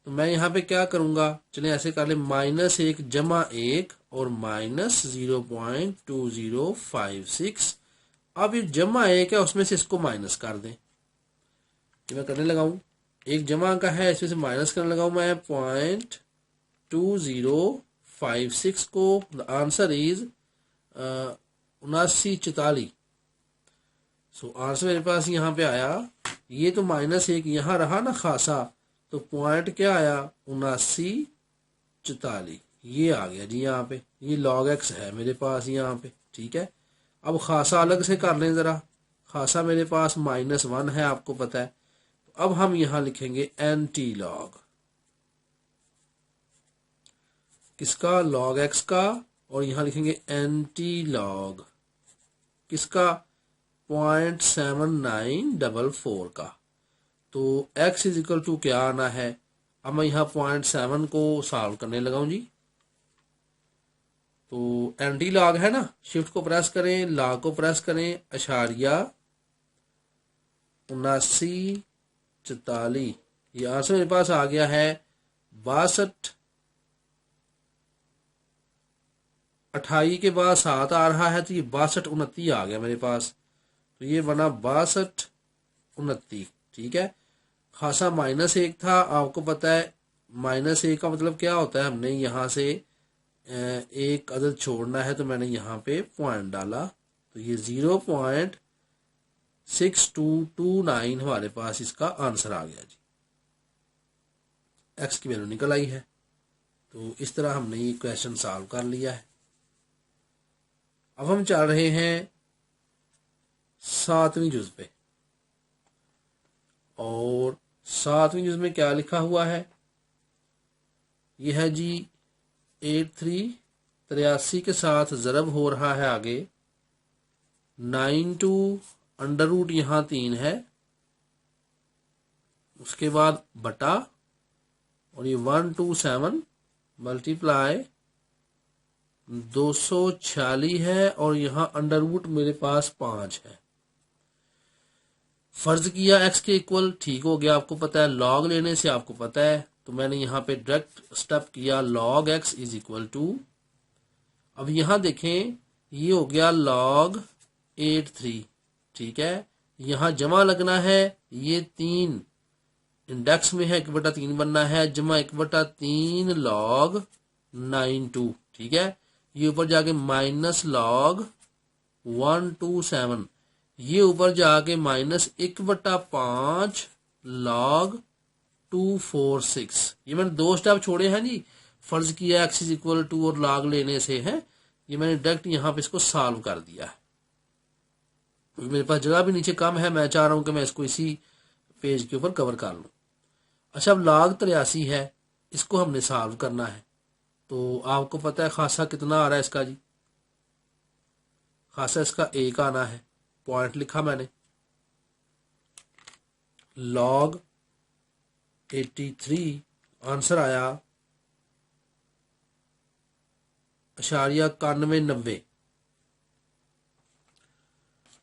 तो मैं यहाँ पे क्या करूंगा, चलिए ऐसे कर ले, -1 जमा 1 और -0.2056। अब ये जमा 1 है उसमें से इसको माइनस कर दें। ये मैं करने लगाऊं, 1 जमा का है इसमें से माइनस करने लगाऊं मैं 0.2056 को। Answer is 7944। सो आंसर मेरे पास यहाँ पे आया। ये तो -1 यहाँ रहा ना खासा, तो पॉइंट क्या आया 79 44 ये आ गया जी। यहाँ पे ये log x है मेरे पास यहाँ पे, ठीक है। अब खासा अलग से कर लें ज़रा। खासा मेरे पास -1 है, आपको पता है। अब हम यहाँ लिखेंगे एंटी लॉग किसका, log x का, और यहाँ लिखेंगे एंटी लॉग किसका, 0.7944 का। तो x इज इक्वल टू क्या आना है। अब मैं यहाँ 0.7 को सॉल्व करने लगा हूँ जी। तो एंटी लॉग है ना, शिफ्ट को प्रेस करें, लॉग को प्रेस करें, अशारिया 7944, ये आंसर मेरे पास आ गया है 62। 28 के बाद 7 आ रहा है, तो ये 62 आ गया मेरे पास। तो ये बना 62 ठीक है। खासा -1 था, आपको पता है -1 का मतलब क्या होता है। हमने यहाँ से एक अदद छोड़ना है, तो मैंने यहाँ पे पॉइंट डाला, तो ये 0.6229 हमारे पास इसका आंसर आ गया जी। एक्स की वैल्यू निकल आई है। तो इस तरह हमने ये क्वेश्चन सॉल्व कर लिया है। अब हम चल रहे हैं 7वीं जुज पे, और 7वीं जुज में क्या लिखा हुआ है, यह है जी 83 के साथ ज़रब हो रहा है आगे, 92 अंडर रूट यहाँ 3 है, उसके बाद बटा, और ये 127 मल्टीप्लाई 246 है, और यहाँ अंडर रूट मेरे पास 5 है। फर्ज किया x के इक्वल, ठीक हो गया। आपको पता है लॉग लेने से, आपको पता है, तो मैंने यहाँ पे डायरेक्ट स्टेप किया log x is equal to, अब यहाँ देखें ये हो गया log 83, ठीक है। यहाँ जमा लगना है, ये 3 इंडेक्स में है, 1/3 बनना है, जमा 1/3 log 92, ठीक है। ये ऊपर जाके -log 127, ये ऊपर जाके -1/5 log 246। ये मैंने 2 स्टेप छोड़े हैं जी। फर्ज किया x इज इक्वल टू और log लेने से है, ये मैंने डायरेक्ट यहाँ पे इसको सॉल्व कर दिया है। मेरे पास जगह भी नीचे कम है, मैं चाह रहा हूं कि मैं इसको इसी पेज के ऊपर कवर कर लूं। अच्छा, अब log 83 है, इसको हमने सॉल्व करना है। तो आपको पता है खासा कितना आ रहा है इसका जी, खासा इसका 1 आना है, पॉइंट लिखा मैंने। log 83 आंसर आया 0.9190।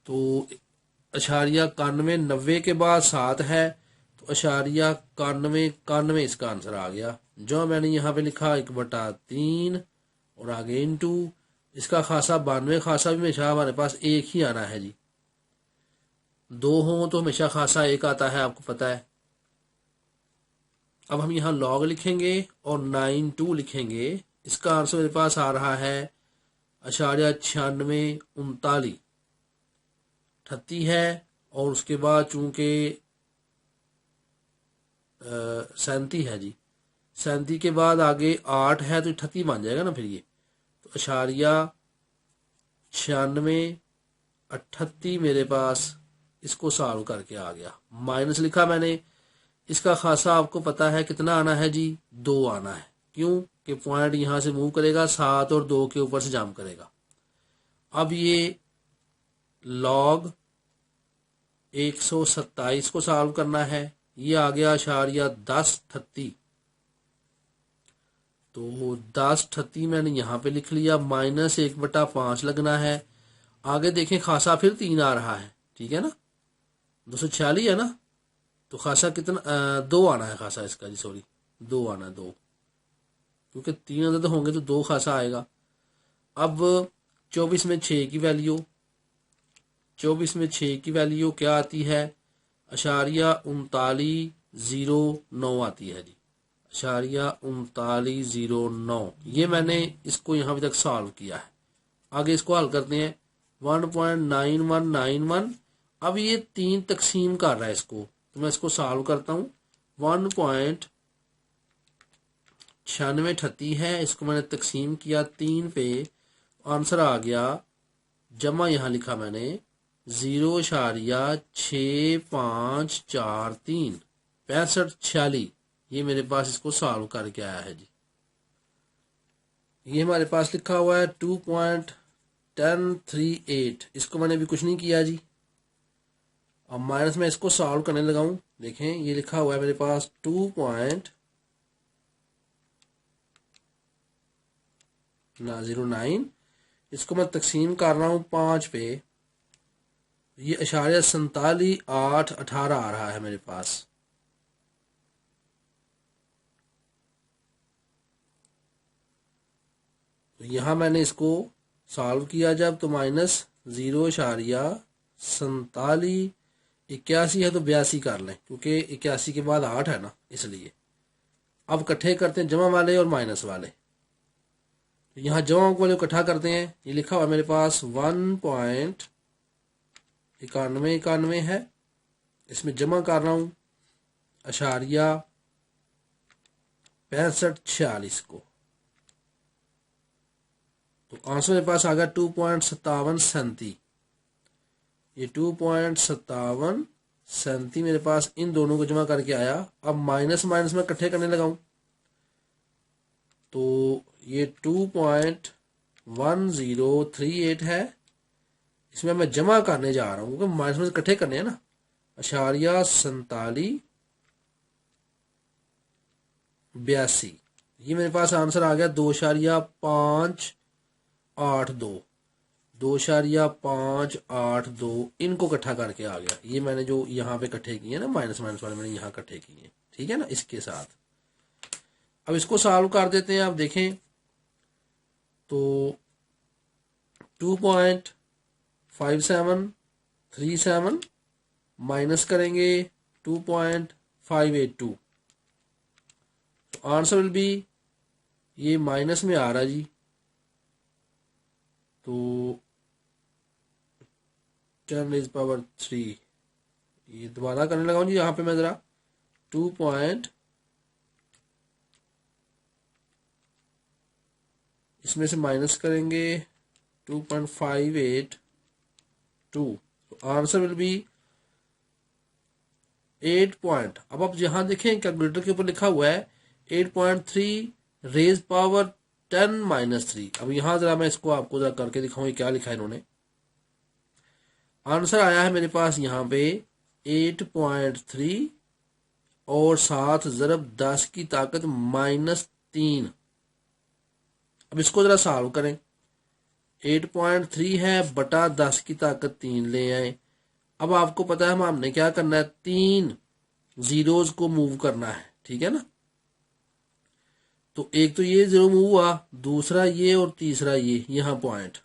तो 0.9190 के बाद 7 है, तो 0.9191 इसका आंसर आ गया। जो मैंने यहाँ पे लिखा 1/3 और आगे इनटू इसका खासा 92, खासा भी हमेशा हमारे पास 1 ही आना है जी। 2 हो तो हमेशा खासा 1 आता है, आपको पता है। अब हम यहाँ log लिखेंगे और 92 लिखेंगे। इसका आंसर मेरे पास आ रहा है 0.9639, 38 है, और उसके बाद चूंकि 37 है जी, 37 के बाद आगे 8 है, तो 38 बन जाएगा ना फिर ये। तो 0.9638 मेरे पास इसको सॉल्व करके आ गया। माइनस लिखा मैंने, इसका खासा आपको पता है कितना आना है जी, 2 आना है। क्यों कि पॉइंट यहां से मूव करेगा, 7 और 2 के ऊपर से जंप करेगा। अब ये log 127 को सॉल्व करना है, ये आ गया 0.1038। तो 1038 मैंने यहाँ पे लिख लिया, -1/5 लगना है। आगे देखें खासा फिर 3 आ रहा है, ठीक है ना, 246 है ना, तो खासा कितना 2 आना है खासा इसका जी, सॉरी 2 आना, 2, क्योंकि 3 अदद होंगे तो 2 खासा आएगा। अब 24 में 6 की वैल्यू, 24 में 6 की वैल्यू क्या आती है, 0.3909 आती है जी, 0.3909। ये मैंने इसको यहाँ अभी तक सॉल्व किया है। आगे इसको हल करते हैं, 1.9191। अब ये 3 तकसीम कर रहा है इसको, तो मैं इसको सॉल्व करता हूँ। 9638 है, इसको मैंने तकसीम किया 3 पे, आंसर आ गया जमा यहाँ लिखा मैंने 0.6543 6546। ये मेरे पास इसको सॉल्व करके आया है जी। ये हमारे पास लिखा हुआ है 2.1038, इसको मैंने अभी कुछ नहीं किया जी। अब माइनस में इसको सॉल्व करने लगाऊं, देखें ये लिखा हुआ है मेरे पास 2.09, इसको मैं तकसीम कर रहा हूं 5 पे, ये 47.818 आ रहा है मेरे पास। तो यहां मैंने इसको सॉल्व किया जब, तो माइनस 0.4781 है तो 82 कर लें, क्योंकि 81 के बाद 8 है ना, इसलिए। अब इकट्ठे करते हैं जमा वाले और माइनस वाले। तो यहाँ जमा वाले इकट्ठा करते हैं, ये लिखा हुआ मेरे पास 1.9191 है, इसमें जमा कर रहा हूं 6546 को। तो आंसर मेरे पास आ गया 2.5737। ये 2.5737 मेरे पास इन दोनों को जमा करके आया। अब माइनस माइनस में इकट्ठे करने लगाऊं, तो ये 2.1038 है, इसमें मैं जमा करने जा रहा हूं क्योंकि माइनस में इकट्ठे करने हैं ना। 4782, ये मेरे पास आंसर आ गया 2.582, 2.582 इनको इकट्ठा करके आ गया। ये मैंने जो यहाँ पे इकट्ठे किए ना, माइनस माइनस वाले मैंने यहाँ इकट्ठे किए, ठीक है ना, इसके साथ। अब इसको सॉल्व कर देते हैं। आप देखें तो 2.5737 माइनस करेंगे 2.582, तो आंसर विल बी, ये माइनस में आ रहा जी, तो 10⁻3। ये दोबारा करने लगा जी, यहाँ पे मैं जरा 2 इसमें से माइनस करेंगे 2.582, तो आंसर विल बी 8 पॉइंट। अब आप यहां देखें कैलकुलेटर के ऊपर लिखा हुआ है 8.3 रेज पावर 10-3। अब यहां जरा मैं इसको आपको जरा करके दिखाऊं क्या लिखा है इन्होंने। आंसर आया है मेरे पास यहाँ पे 8.3 और 7 ज़रब 10 की ताकत -3। अब इसको जरा सॉल्व करें, 8.3 है बटा 10 की ताकत 3 ले आए। अब आपको पता है हमने क्या करना है, 3 जीरोज को मूव करना है, ठीक है ना। तो एक तो ये 0 मूव हुआ, दूसरा ये और तीसरा ये यहाँ पॉइंट,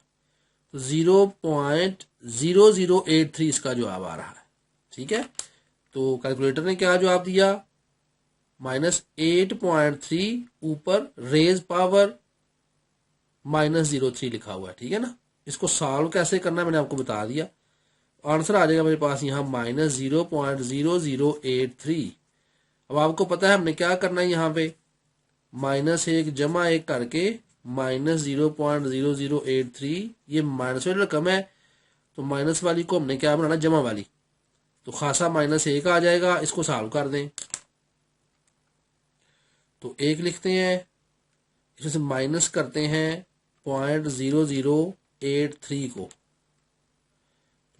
तो 0.0083 इसका जवाब आ रहा है, ठीक है। तो कैलकुलेटर ने क्या जवाब दिया, -8.3 ऊपर रेज पावर -03 लिखा हुआ है, ठीक है ना। इसको सॉल्व कैसे करना है मैंने आपको बता दिया। आंसर आ जाएगा मेरे पास यहाँ -0.0083। अब आपको पता है हमने क्या करना है, यहाँ पे -1 जमा 1 करके -0.0083, ये माइनस वाली रकम है, तो माइनस वाली को हमने क्या बनाना, जमा वाली, तो खासा -1 आ जाएगा। इसको सॉल्व कर दें, तो 1 लिखते हैं, इसमें से माइनस करते हैं 0.0083 को,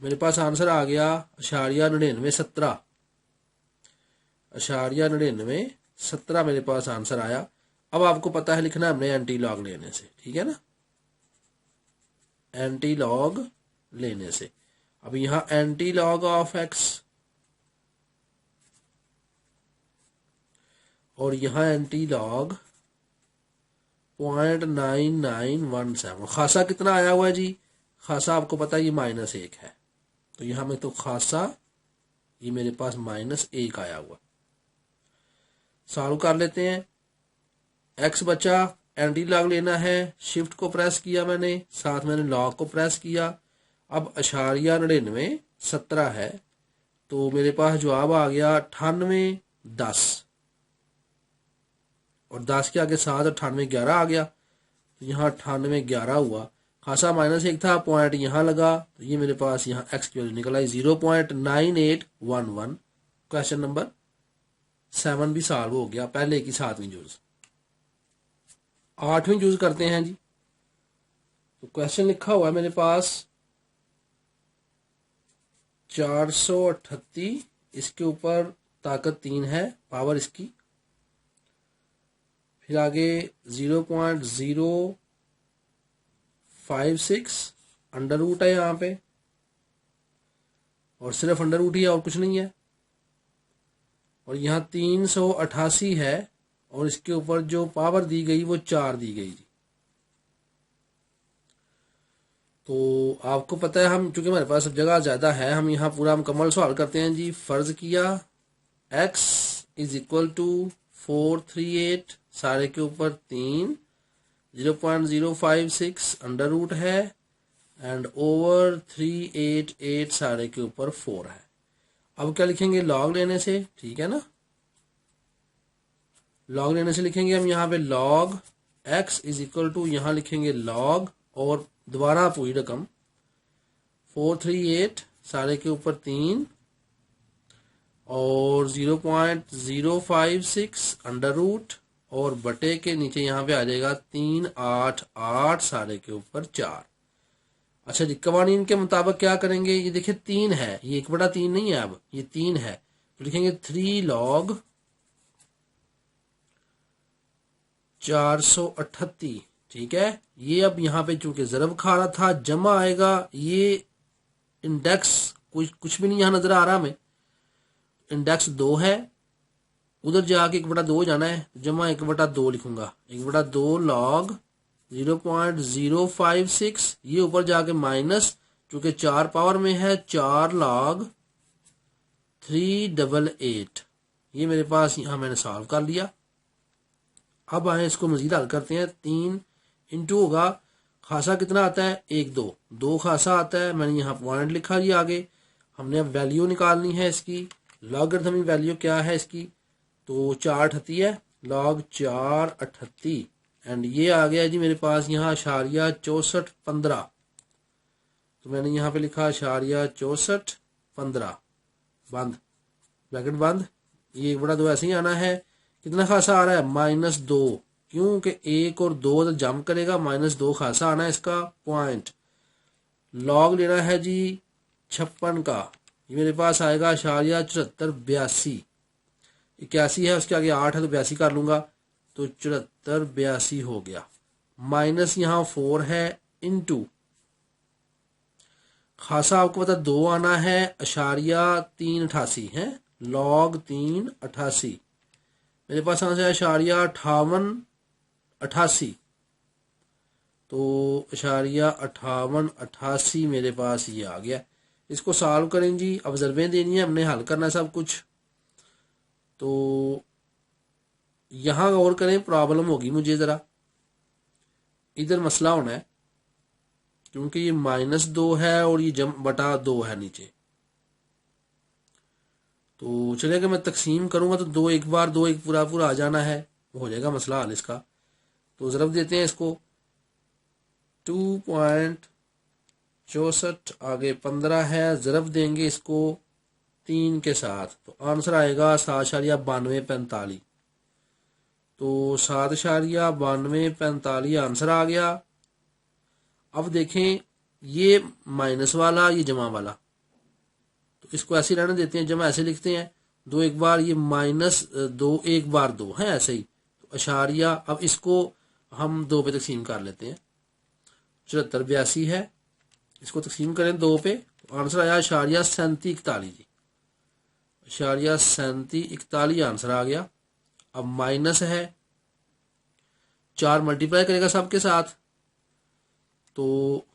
मेरे पास आंसर आ गया 0.9917 मेरे पास आंसर आया। अब आपको पता है लिखना हमने एंटी लॉग लेने से, ठीक है ना, एंटी लॉग लेने से। अब यहां एंटी लॉग ऑफ x और यहां एंटी लॉग 0.9917, खासा कितना आया हुआ है जी, खासा आपको पता है ये -1 है, तो यहां में तो खासा ये मेरे पास -1 आया हुआ। सॉल्व कर लेते हैं, x बचा, एंटी लॉग लेना है, शिफ्ट को प्रेस किया मैंने, साथ मैंने लॉग को प्रेस किया। अब 0.9917 है, तो मेरे पास जवाब आ गया 9810, और 10 के आगे 7 98 11 आ गया, तो यहाँ 98 11 हुआ। खासा -1 था, पॉइंट यहाँ लगा, तो ये मेरे पास यहाँ एक्स की वैल्यू निकल आई 0.9811। क्वेश्चन नंबर 7 भी सॉल्व हो गया, पहले की 7वीं जूज। 8वीं जूज करते हैं जी। तो क्वेश्चन लिखा हुआ है मेरे पास 438, इसके ऊपर ताकत 3 है, पावर इसकी, फिर आगे 0.056 अंडर रूट है यहाँ पे, और सिर्फ अंडर रूट ही है और कुछ नहीं है, और यहाँ 388 है, और इसके ऊपर जो पावर दी गई वो 4 दी गई जी। तो आपको पता है, हम चूंकि हमारे पास सब जगह ज़्यादा है, हम यहाँ पूरा मुकम्मल सवाल करते हैं जी। फ़र्ज़ किया x इज इक्वल टू 438, सारे के ऊपर 3, 0.056 अंडर रूट है, एंड ओवर 388 सारे के ऊपर 4 है। अब क्या लिखेंगे, लॉग लेने से, ठीक है ना, लॉग लेने से लिखेंगे हम यहाँ पे log x is equal to, यहाँ लिखेंगे लॉग, और दोबारा पूरी रकम 438 सारे के ऊपर 3 और 0.056 अंडर रूट, और बटे के नीचे यहाँ पे आ जाएगा 388 सारे के ऊपर 4। अच्छा जी, कवानीन के मुताबिक क्या करेंगे, ये देखिए 3 है, ये 1/3 नहीं है, अब ये 3 है, तो लिखेंगे 3 log 438, ठीक है। ये अब यहाँ पे चूंकि ज़रब खा रहा था, जमा आएगा, ये इंडेक्स कुछ भी नहीं यहाँ नजर आ रहा हमें, इंडेक्स 2 है, उधर जाके 1/2 जाना है, जमा 1/2 लिखूंगा, 1/2 log 0.056, ये ऊपर जाके माइनस, चूंकि 4 पावर में है, 4 log 388, ये मेरे पास यहाँ मैंने सॉल्व कर लिया। अब आए इसको मजीद हल करते हैं। 3 इंटू होगा, खासा कितना आता है, 1 2 खासा आता है, मैंने यहाँ पॉइंट लिखा जी। आगे हमने अब वैल्यू निकालनी है इसकी, लॉगरिथमिक वैल्यू क्या है इसकी, तो 438 है, log 438, एंड ये आ गया जी मेरे पास यहाँ *6415, तो मैंने यहाँ पे लिखा *6415 बंद, ब्रैकेट बंद, ये 1/2 ऐसे ही आना है। कितना खासा आ रहा है, -2, क्योंकि 1 और 2 तो जम करेगा, -2 खासा आना है इसका पॉइंट। लॉग लेना है जी 56 का, ये मेरे पास आएगा *7482, 81 है, उसके आगे 8 है तो 82 कर लूंगा, तो 7482 हो गया। माइनस यहाँ 4 है, इनटू खासा आपको पता 2 आना है, *388 है, log 388, मेरे पास आंसर है *5888, तो *5888 मेरे पास ये आ गया। इसको सॉल्व करें जी, अब ज़रबें देनी है, हमने हल करना है सब कुछ। तो यहाँ गौर करें, प्रॉब्लम होगी मुझे ज़रा, इधर मसला होना है, क्योंकि ये -2 है और ये /2 है नीचे। तो चलेगा, मैं तकसीम करूंगा तो 2 एक बार 2 एक पूरा पूरा आ जाना है, हो जाएगा मसला हल इसका। तो ज़रब देते हैं इसको, 2.64 आगे 15 है, ज़रब देंगे इसको 3 के साथ, तो आंसर आएगा 7.9245, तो 7.9245 आंसर आ गया। अब देखें, ये माइनस वाला, ये जमा वाला, तो इसको ऐसे रहने देते हैं, जमा ऐसे लिखते हैं, 2 एक बार, ये -2 एक बार 2 है ऐसे ही, तो अशारिया, अब इसको हम 2 पे तकसीम कर लेते हैं, 7482 है, इसको तकसीम करें 2 पे, तो आंसर आया *3741 जी, *3741 आंसर आ गया। अब माइनस है, 4 मल्टीप्लाई करेगा सबके साथ, तो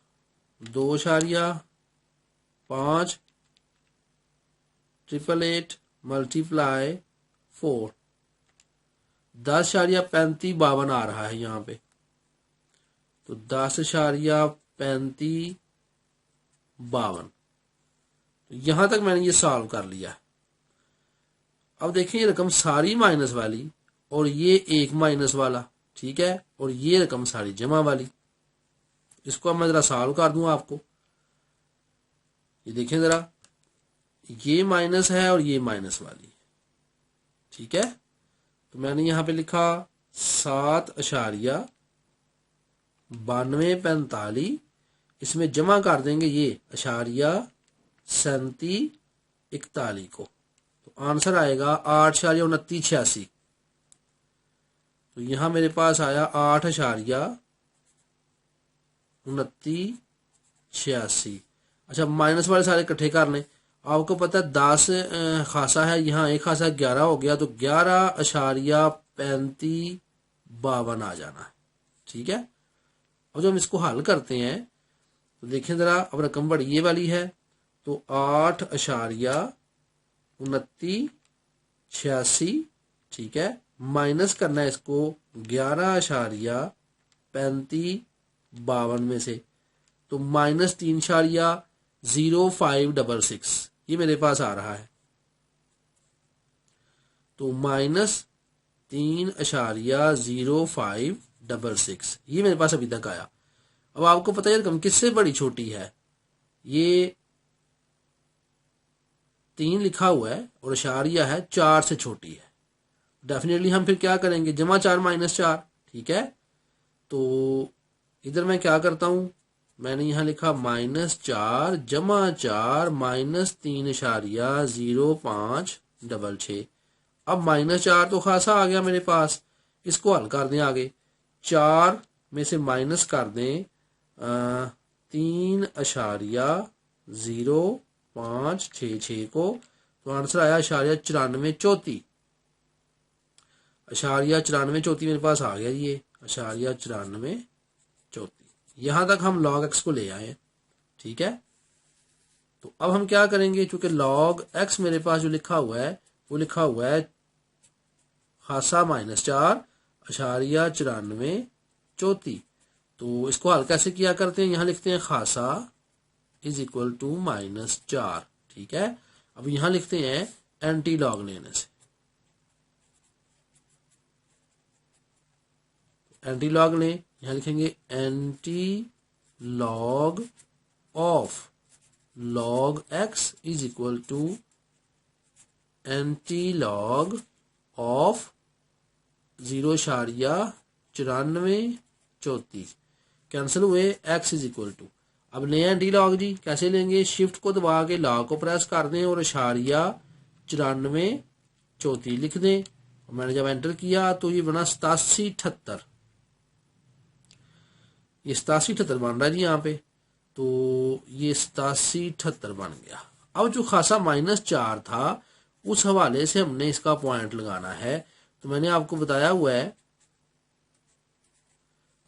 2.5888 मल्टीप्लाई 4, 10.3552 आ रहा है यहाँ पे, तो 10.3552, तो यहां तक मैंने ये सॉल्व कर लिया। अब देखें, ये रकम सारी माइनस वाली और ये एक माइनस वाला, ठीक है, और ये रकम सारी जमा वाली। इसको मैं जरा सॉल्व कर दूं आपको। ये देखें जरा, ये माइनस है और ये माइनस वाली, ठीक है। तो मैंने यहां पे लिखा 7.9245, इसमें जमा कर देंगे ये 37.41 को, तो आंसर आएगा 8.2986। तो यहां मेरे पास आया 8.2986। अच्छा, माइनस वाले सारे इकट्ठे कर लें। आपको पता है 10 खासा है, यहाँ एक खासा 11 हो गया, तो 11.3552 आ जाना है, ठीक है। अब जब हम इसको हल करते हैं तो देखें जरा, अब रकम बड़ी ये वाली है, तो 8.2986, ठीक है, माइनस करना है इसको 11.3552 में से, तो -3.0566 ये मेरे पास आ रहा है। तो -3.0566 ये मेरे पास अभी तक आया। अब आपको पता है रकम किससे बड़ी छोटी है, ये 3 लिखा हुआ है और इशारिया है 4 से छोटी है। डेफिनेटली हम फिर क्या करेंगे, जमा 4 माइनस 4, ठीक है। तो इधर मैं क्या करता हूं, मैंने यहां लिखा -4 जमा 4 -3.0566। अब -4 तो खासा आ गया मेरे पास, इसको हल कर दें आगे। 4 में से माइनस कर दें 3.0566 को, तो आंसर आया 94.34। 94.34 मेरे पास आ गया, ये 94.34। यहां तक हम log x को ले आए, ठीक है। तो अब हम क्या करेंगे, चूंकि log x मेरे पास जो लिखा हुआ है वो लिखा हुआ है खासा -4.94, तो इसको हल कैसे किया करते हैं, यहां लिखते हैं खासा इज इक्वल टू -4, ठीक है। अब यहां लिखते हैं एंटी लॉग लेने से, एंटी लॉग लें, यहां लिखेंगे anti log of log x is equal to anti log of 0.9434 cancel हुए, x इज इक्वल टू, अब ले एंटी लॉग जी, कैसे लेंगे, शिफ्ट को दबा के लॉग को प्रेस कर दें और 0.9434 लिख दें। मैंने जब एंटर किया तो ये बना 8778, ये 8778 बन रहा है जी यहाँ पे, तो ये 8778 बन गया। अब जो खासा -4 था उस हवाले से हमने इसका पॉइंट लगाना है। तो मैंने आपको बताया हुआ है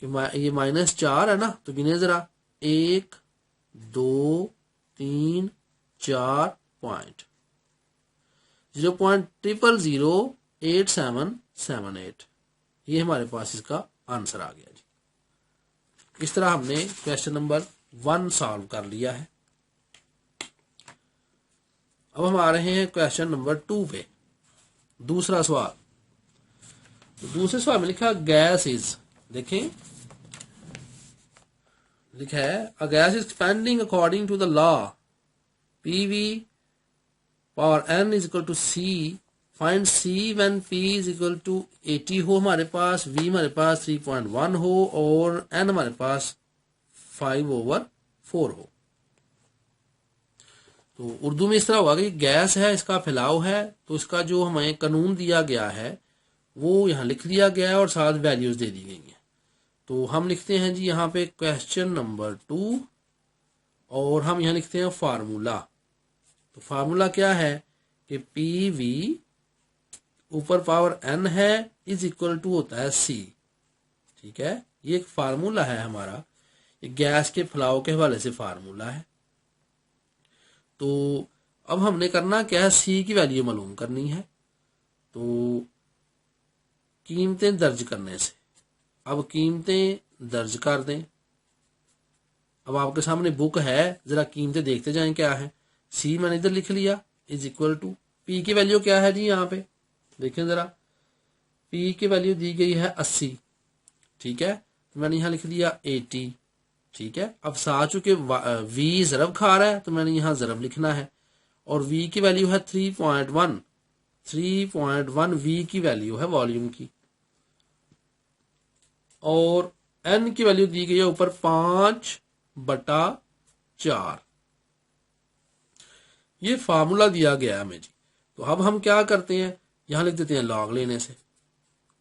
कि ये -4 है ना, तो गिने जरा 1 2 3 4 पॉइंट, 0.0008778, ये हमारे पास इसका आंसर आ गया जी। इस तरह हमने क्वेश्चन नंबर 1 सॉल्व कर लिया है। अब हम आ रहे हैं क्वेश्चन नंबर 2 पे, दूसरा सवाल। तो दूसरे सवाल में लिखा गैस इज, देखें लिखा है a gas is expanding according to the law PV power n is equal to C, find C when P is equal to 80 हो हमारे पास, V हमारे पास 3.1 हो और n हमारे पास 5/4 हो। तो उर्दू में इस तरह होगा कि गैस है, इसका फैलाव है, तो इसका जो हमें कानून दिया गया है वो यहाँ लिख दिया गया है और साथ वैल्यूज दे दी गई हैं। तो हम लिखते हैं जी यहाँ पे क्वेश्चन नंबर 2 और हम यहाँ लिखते हैं फार्मूला। तो फार्मूला क्या है कि PV ऊपर पावर n है इज इक्वल टू होता है C, ठीक है। ये एक फार्मूला है हमारा, ये गैस के फैलाव के हवाले से फार्मूला है। तो अब हमने करना क्या है, C की वैल्यू मालूम करनी है। तो कीमतें दर्ज करने से, अब कीमतें दर्ज कर दें। अब आपके सामने बुक है, जरा कीमतें देखते जाएं क्या है। C मैंने इधर लिख लिया इज इक्वल टू, P की वैल्यू क्या है जी यहाँ पे, देखें जरा P की वैल्यू दी गई है 80, ठीक है, तो मैंने यहाँ लिख दिया 80, ठीक है। अब साथ चूंकि V ज़रब खा रहा है तो मैंने यहाँ ज़रब लिखना है, और V की वैल्यू है 3.1 V की वैल्यू है वॉल्यूम की, और N की वैल्यू दी गई है ऊपर 5/4। ये फार्मूला दिया गया है हमें जी। तो अब हम क्या करते हैं, यहां लिख देते हैं लॉग लेने से,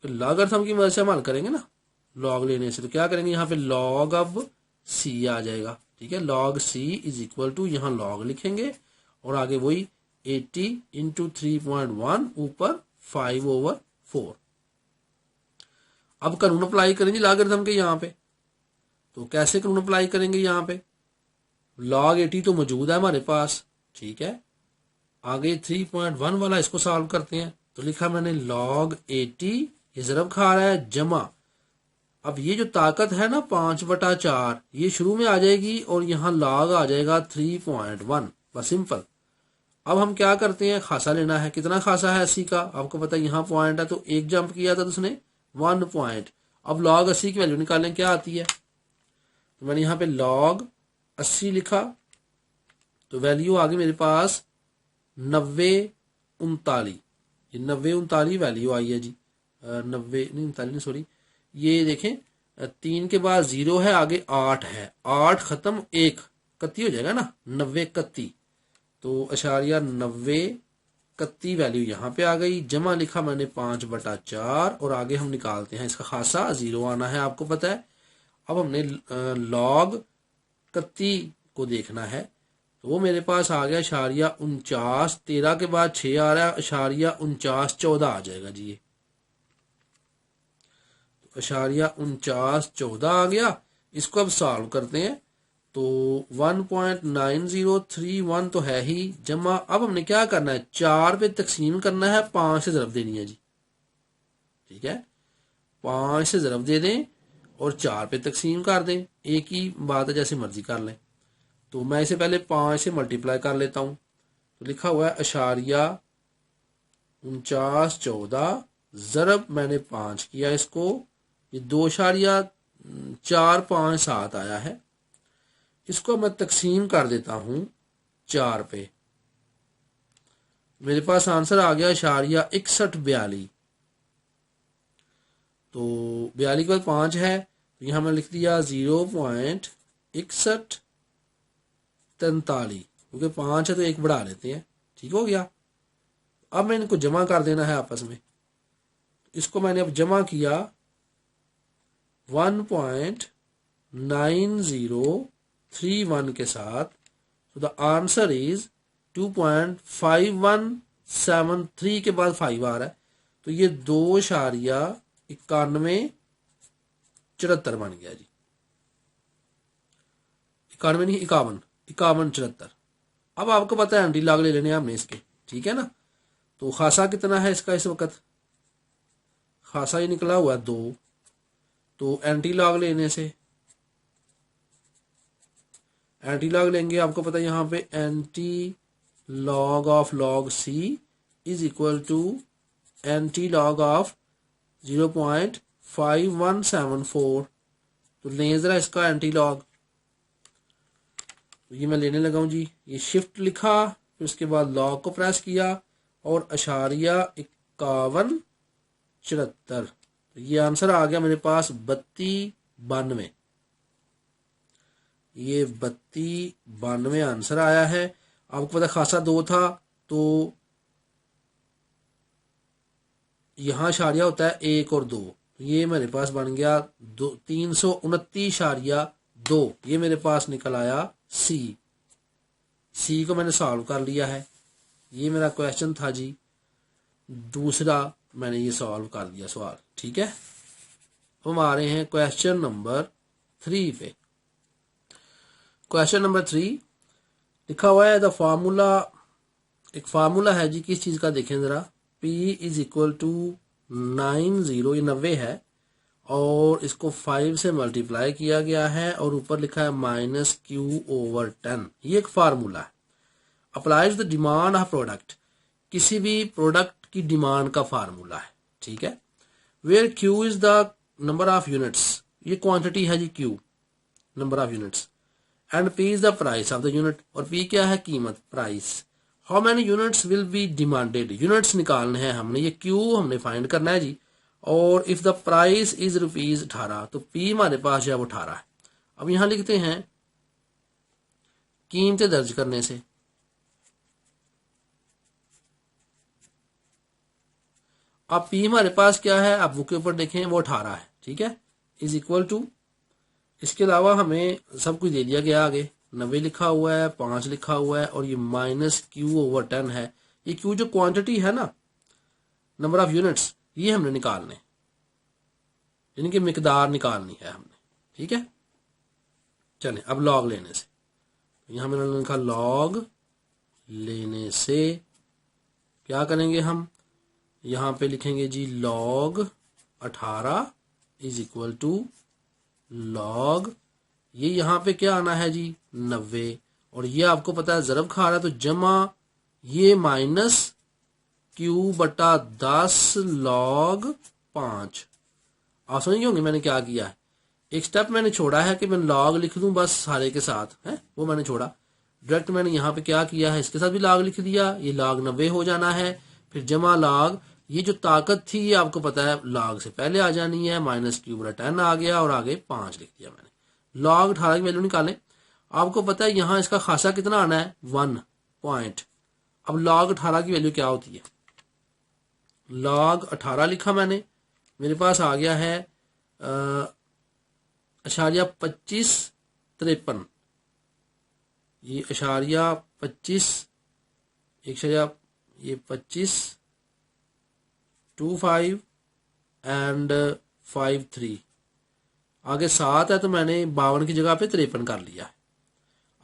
तो लॉगरिथम की मदद से हम हल करेंगे ना, लॉग लेने से। तो क्या करेंगे, यहाँ पे लॉग ऑफ C आ जाएगा, ठीक है, log C is equal to, यहाँ लॉग लिखेंगे और आगे वही 80 इंटू 3.1 ऊपर 5/4। अब कानून अप्लाई करेंगे लॉगरिथम के यहाँ पे। तो कैसे कानून अप्लाई करेंगे, यहाँ पे log 80 तो मौजूद है हमारे पास, ठीक है। आगे 3.1 वाला इसको सॉल्व करते हैं। तो लिखा मैंने log 80, ये ज़रब खा रहा है जमा, अब ये जो ताकत है ना 5/4 ये शुरू में आ जाएगी और यहाँ log आ जाएगा 3.1, बस सिंपल। अब हम क्या करते हैं, खासा लेना है। कितना खासा है 80 का, आपको पता है यहाँ पॉइंट है तो एक जंप किया था तो उसने 1 पॉइंट। अब log 80 की वैल्यू निकालें, क्या आती है, तो मैंने यहाँ पे log 80 लिखा, तो वैल्यू आ गई मेरे पास 9039, ये 9039 वैल्यू आई है जी। 90 नहीं 39 नहीं सॉरी, ये देखें 3 के बाद 0 है, आगे 8 है, 8 खत्म 1 31 हो जाएगा ना, 9031, तो अशारिया 9031 वैल्यू यहाँ पे आ गई। जमा लिखा मैंने 5/4 और आगे हम निकालते हैं इसका खासा, 0 आना है आपको पता है। अब हमने log 31 को देखना है, तो वो मेरे पास आ गया अशारिया 49, 13 के बाद 6 आ रहा है, अशारिया 49 14 आ जाएगा जी। ये तो अशारिया 49 14 आ गया। इसको अब सॉल्व करते हैं, तो 1.9031 तो है ही, जमा अब हमने क्या करना है, 4 पे तकसीम करना है, 5 से ज़रब देनी है जी, ठीक है, 5 से ज़रब दे दें और 4 पे तकसीम कर दें, एक ही बात है, जैसे मर्जी कर लें। तो मैं इसे पहले 5 से मल्टीप्लाई कर लेता हूं, तो लिखा हुआ है अशारिया 49 14 ज़रब मैंने 5 किया इसको, ये 2.457 आया है। इसको मैं तकसीम कर देता हूं 4 पे, मेरे पास आंसर आ गया अशारिया 6142। तो 42 के बाद 5 है, तो यहां मैंने लिख दिया 0.6143, क्योंकि 5 है तो एक बढ़ा लेते हैं, ठीक हो गया। अब मैं इनको जमा कर देना है आपस में, इसको मैंने अब जमा किया 1.9031 के साथ, तो द आंसर इज 2.5173 के बाद 5 आ रहा है, तो ये 2.9174 बन गया जी। 91 नहीं 5174। अब आपको पता है एंटी लॉग ले लेने हमने इसके, ठीक है ना। तो खासा कितना है इसका इस वक्त, खासा ही निकला हुआ 2, तो एंटी लॉग लेने से, एंटी लॉग लेंगे, आपको पता है यहाँ पे anti log of log C is equal to anti log of 0.5174। तो लें जरा इसका एंटी लॉग, तो ये मैं लेने लगा हूं जी। ये शिफ्ट लिखा, फिर उसके बाद लॉग को प्रेस किया और अशारिया 5174, तो ये आंसर आ गया मेरे पास 3292। ये 3292 आंसर आया है। आपको पता खासा 2 था, तो यहां अशारिया होता है 1 और 2, तो ये मेरे पास बन गया 329.2, ये मेरे पास निकल आया सी को मैंने सॉल्व कर लिया है। ये मेरा क्वेश्चन था जी, दूसरा मैंने ये सॉल्व कर दिया सवाल, ठीक है। हम आ रहे हैं क्वेश्चन नंबर 3 पे। क्वेश्चन नंबर 3 लिखा हुआ है द फार्मूला, एक फार्मूला है जी, किस चीज का देखें जरा, P इज इक्वल टू 90, ये 90 है, और इसको 5 से मल्टीप्लाई किया गया है और ऊपर लिखा है -Q/10। ये एक फार्मूला है। Applies the demand of product, किसी भी प्रोडक्ट की डिमांड का फार्मूला है, ठीक है। Where Q is the number of units, ये क्वांटिटी है जी Q, number of units, and P is the price of the unit, और पी क्या है, कीमत, price. How many units will be demanded, units निकालने हैं हमने, ये क्यू हमने फाइंड करना है जी, और इफ द प्राइस इज ₹18, तो पी हमारे पास जो है वो 18 है। अब यहां लिखते हैं कीमतें दर्ज करने से, अब पी हमारे पास क्या है, आप बुक के ऊपर देखें वो 18 है, ठीक है, इज इक्वल टू, इसके अलावा हमें सब कुछ दे दिया गया, आगे 90 लिखा हुआ है, 5 लिखा हुआ है, और ये -Q/10 है। ये Q जो क्वांटिटी है ना, नंबर ऑफ यूनिट्स, ये हमने निकालने, यानी कि मिकदार निकालनी है हमने, ठीक है। चलें अब लॉग लेने से, यहां मैंने लिखा लॉग लेने से क्या करेंगे हम, यहां पे लिखेंगे जी log 18 is equal to log, ये यहां पे क्या आना है जी 90, और ये आपको पता है ज़रब खा रहा है, तो जमा ये -Q/10 log 5। आप समझ होंगे मैंने क्या किया है, एक स्टेप मैंने छोड़ा है कि मैं लॉग लिख दूं बस सारे के साथ है, वो मैंने छोड़ा, डायरेक्ट मैंने यहाँ पे क्या किया है, इसके साथ भी लॉग लिख दिया, ये log 90 हो जाना है, फिर जमा log, ये जो ताकत थी ये आपको पता है log से पहले आ जानी है, -Q/10 आ गया, और आगे 5 लिख दिया मैंने। log 18 की वैल्यू निकालें, आपको पता है यहाँ इसका खासा कितना आना है, 1 पॉइंट। अब log 18 की वैल्यू क्या होती है, log 18 लिखा मैंने, मेरे पास आ गया है *2553, ये *25, ये 25 एंड 53, आगे 7 है, तो मैंने 52 की जगह पे 53 कर लिया है,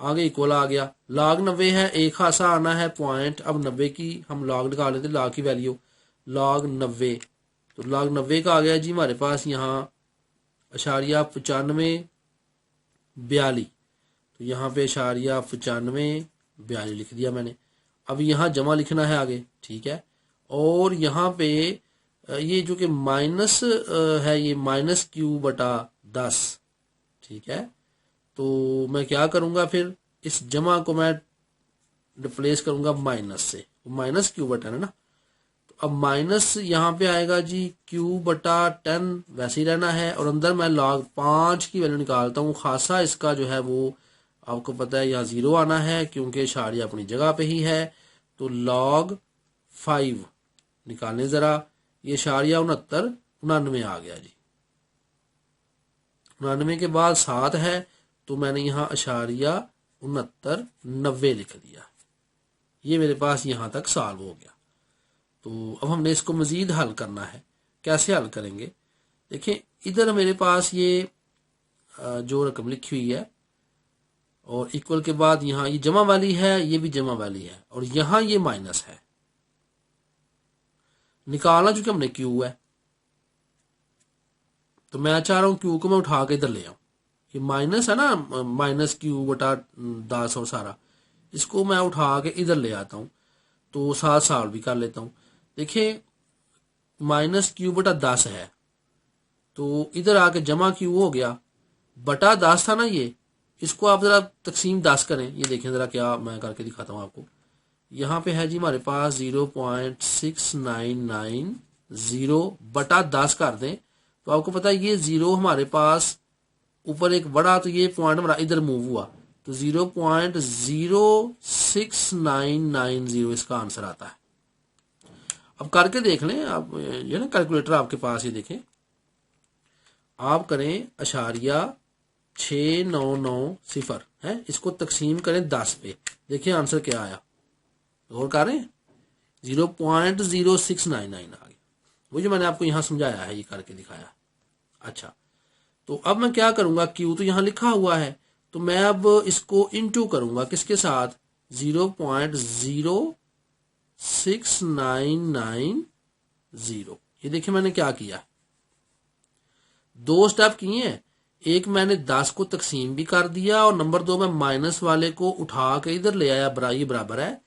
आगे इक्वल आ गया। log 90 है, एक खासा आना है पॉइंट, अब 90 की हम log निकाल लेते, log की वैल्यू log 90, तो log 90 का आ गया जी हमारे पास यहाँ *9542, तो यहाँ पे *9542 लिख दिया मैंने। अब यहाँ जमा लिखना है आगे, ठीक है, और यहाँ पे ये जो कि माइनस है, ये -Q/10, ठीक है, तो मैं क्या करूंगा, फिर इस जमा को मैं रिप्लेस करूंगा माइनस से, -Q/10 है ना, तो अब माइनस यहाँ पे आएगा जी Q/10 वैसे ही रहना है, और अंदर मैं log 5 की वैल्यू निकालता हूँ, खासा इसका जो है वो आपको पता है यहाँ 0 आना है, क्योंकि इशारिया अपनी जगह पे ही है, तो log 5 निकालें जरा, ये इशारिया 69 आ गया जी, 99 के बाद 7 है, तो मैंने यहाँ *6990 लिख दिया, ये मेरे पास यहाँ तक सॉल्व हो गया। तो अब हमने इसको मजीद हल करना है, कैसे हल करेंगे, देखिए इधर मेरे पास ये जो रकम लिखी हुई है, और इक्वल के बाद यहाँ ये जमा वाली है, ये भी जमा वाली है, और यहाँ ये माइनस है, निकालना चूंकि हमने क्यू है, तो मैं चाह रहा हूं क्यू को मैं उठा के इधर ले आऊं, ये माइनस है ना, -Q/10 और सारा, इसको मैं उठा के इधर ले आता हूं, तो साथ सॉल्व भी कर लेता हूं। देखिए -Q/10 है, तो इधर आके जमा क्यू हो गया, बटा 10 था ना ये, इसको आप जरा तकसीम 10 करें, ये देखें जरा क्या मैं करके दिखाता हूं आपको। यहाँ पे है जी हमारे पास 0.6990 बटा 10 कर दें, तो आपको पता है ये 0 हमारे पास ऊपर एक बड़ा, तो ये पॉइंट हमारा इधर मूव हुआ, तो 0.06990 इसका आंसर आता है। अब करके देख लें आप, ये ना कैलकुलेटर आपके पास, ये देखें आप करें *6990 है, इसको तकसीम करें 10 पे, देखिए आंसर क्या आया, गौर करें 0.0699 आ गया, वो जो मैंने आपको यहां समझाया है, ये करके दिखाया। अच्छा, तो अब मैं क्या करूंगा, क्यू तो यहां लिखा हुआ है, तो मैं अब इसको इनटू करूंगा किसके साथ, 0.06990, ये देखिए मैंने क्या किया, 2 स्टेप किए हैं, एक मैंने 10 को तकसीम भी कर दिया, और नंबर 2 मैं माइनस वाले को उठा के इधर ले आया, ये बराबर है,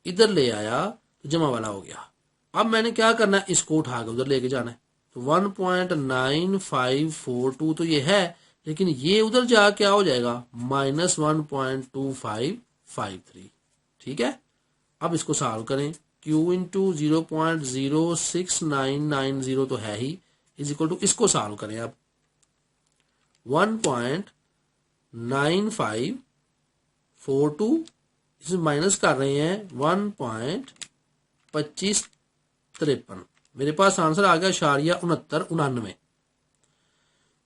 इधर ले आया, तो जमा वाला हो गया। अब मैंने क्या करना है, इसको उठा के उधर लेके जाना है, तो तो 1.9542 तो ये है, लेकिन ये उधर जा क्या हो जाएगा -1.2553। ठीक है, अब इसको सॉल्व करें। Q इंटू 0.06990 तो है ही, इज इक्वल टू इसको सॉल्व करें अब 1.9542 इसमें माइनस कर रहे हैं 1.2553। मेरे पास आंसर आ गया 0.6999।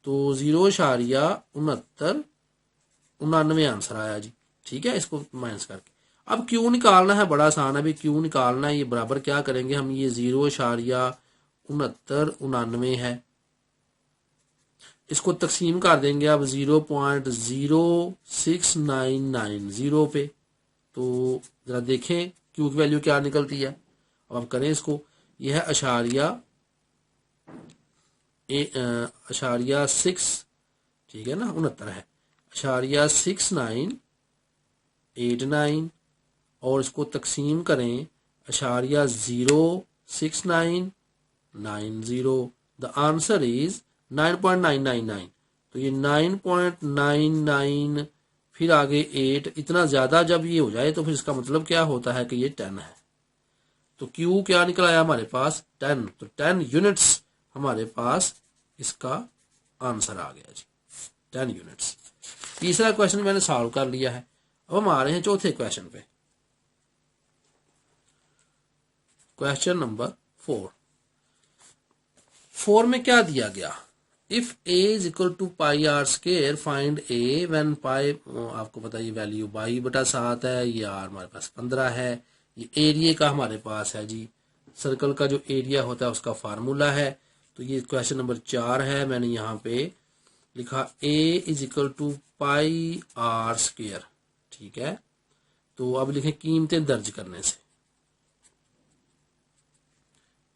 तो 0.6999 आंसर आया जी। ठीक है, इसको माइनस करके अब क्यू निकालना है, बड़ा आसान है भी। क्यू निकालना है, ये बराबर क्या करेंगे हम, ये 0.6999 है, इसको तकसीम कर देंगे अब 0.06990 पे। तो जरा देखें क्यू की वैल्यू क्या निकलती है। अब आप करें इसको, यह है अशारिया 6, ठीक है ना, 69 है, 0.6989 और इसको तकसीम करें 0.06990। The answer is 9.999। तो ये 9.99 फिर आगे 8, इतना ज्यादा जब ये हो जाए तो फिर इसका मतलब क्या होता है कि ये 10 है। तो Q क्या निकल आया हमारे पास 10। तो 10 यूनिट्स हमारे पास इसका आंसर आ गया जी, 10 यूनिट्स। तीसरा क्वेश्चन मैंने सॉल्व कर लिया है। अब हम आ रहे हैं चौथे क्वेश्चन पे। क्वेश्चन नंबर 4 में क्या दिया गया, if a is equal to pi r square find a when pi, आपको पता है ये वैल्यू बाई/7 है, ये r हमारे पास 15 है, ये एरिया का हमारे पास है जी, सर्कल का जो एरिया होता है उसका फार्मूला है। तो ये क्वेश्चन नंबर 4 है। मैंने यहाँ पे लिखा a is equal to pi r square. ठीक है, तो अब लिखें कीमतें दर्ज करने से,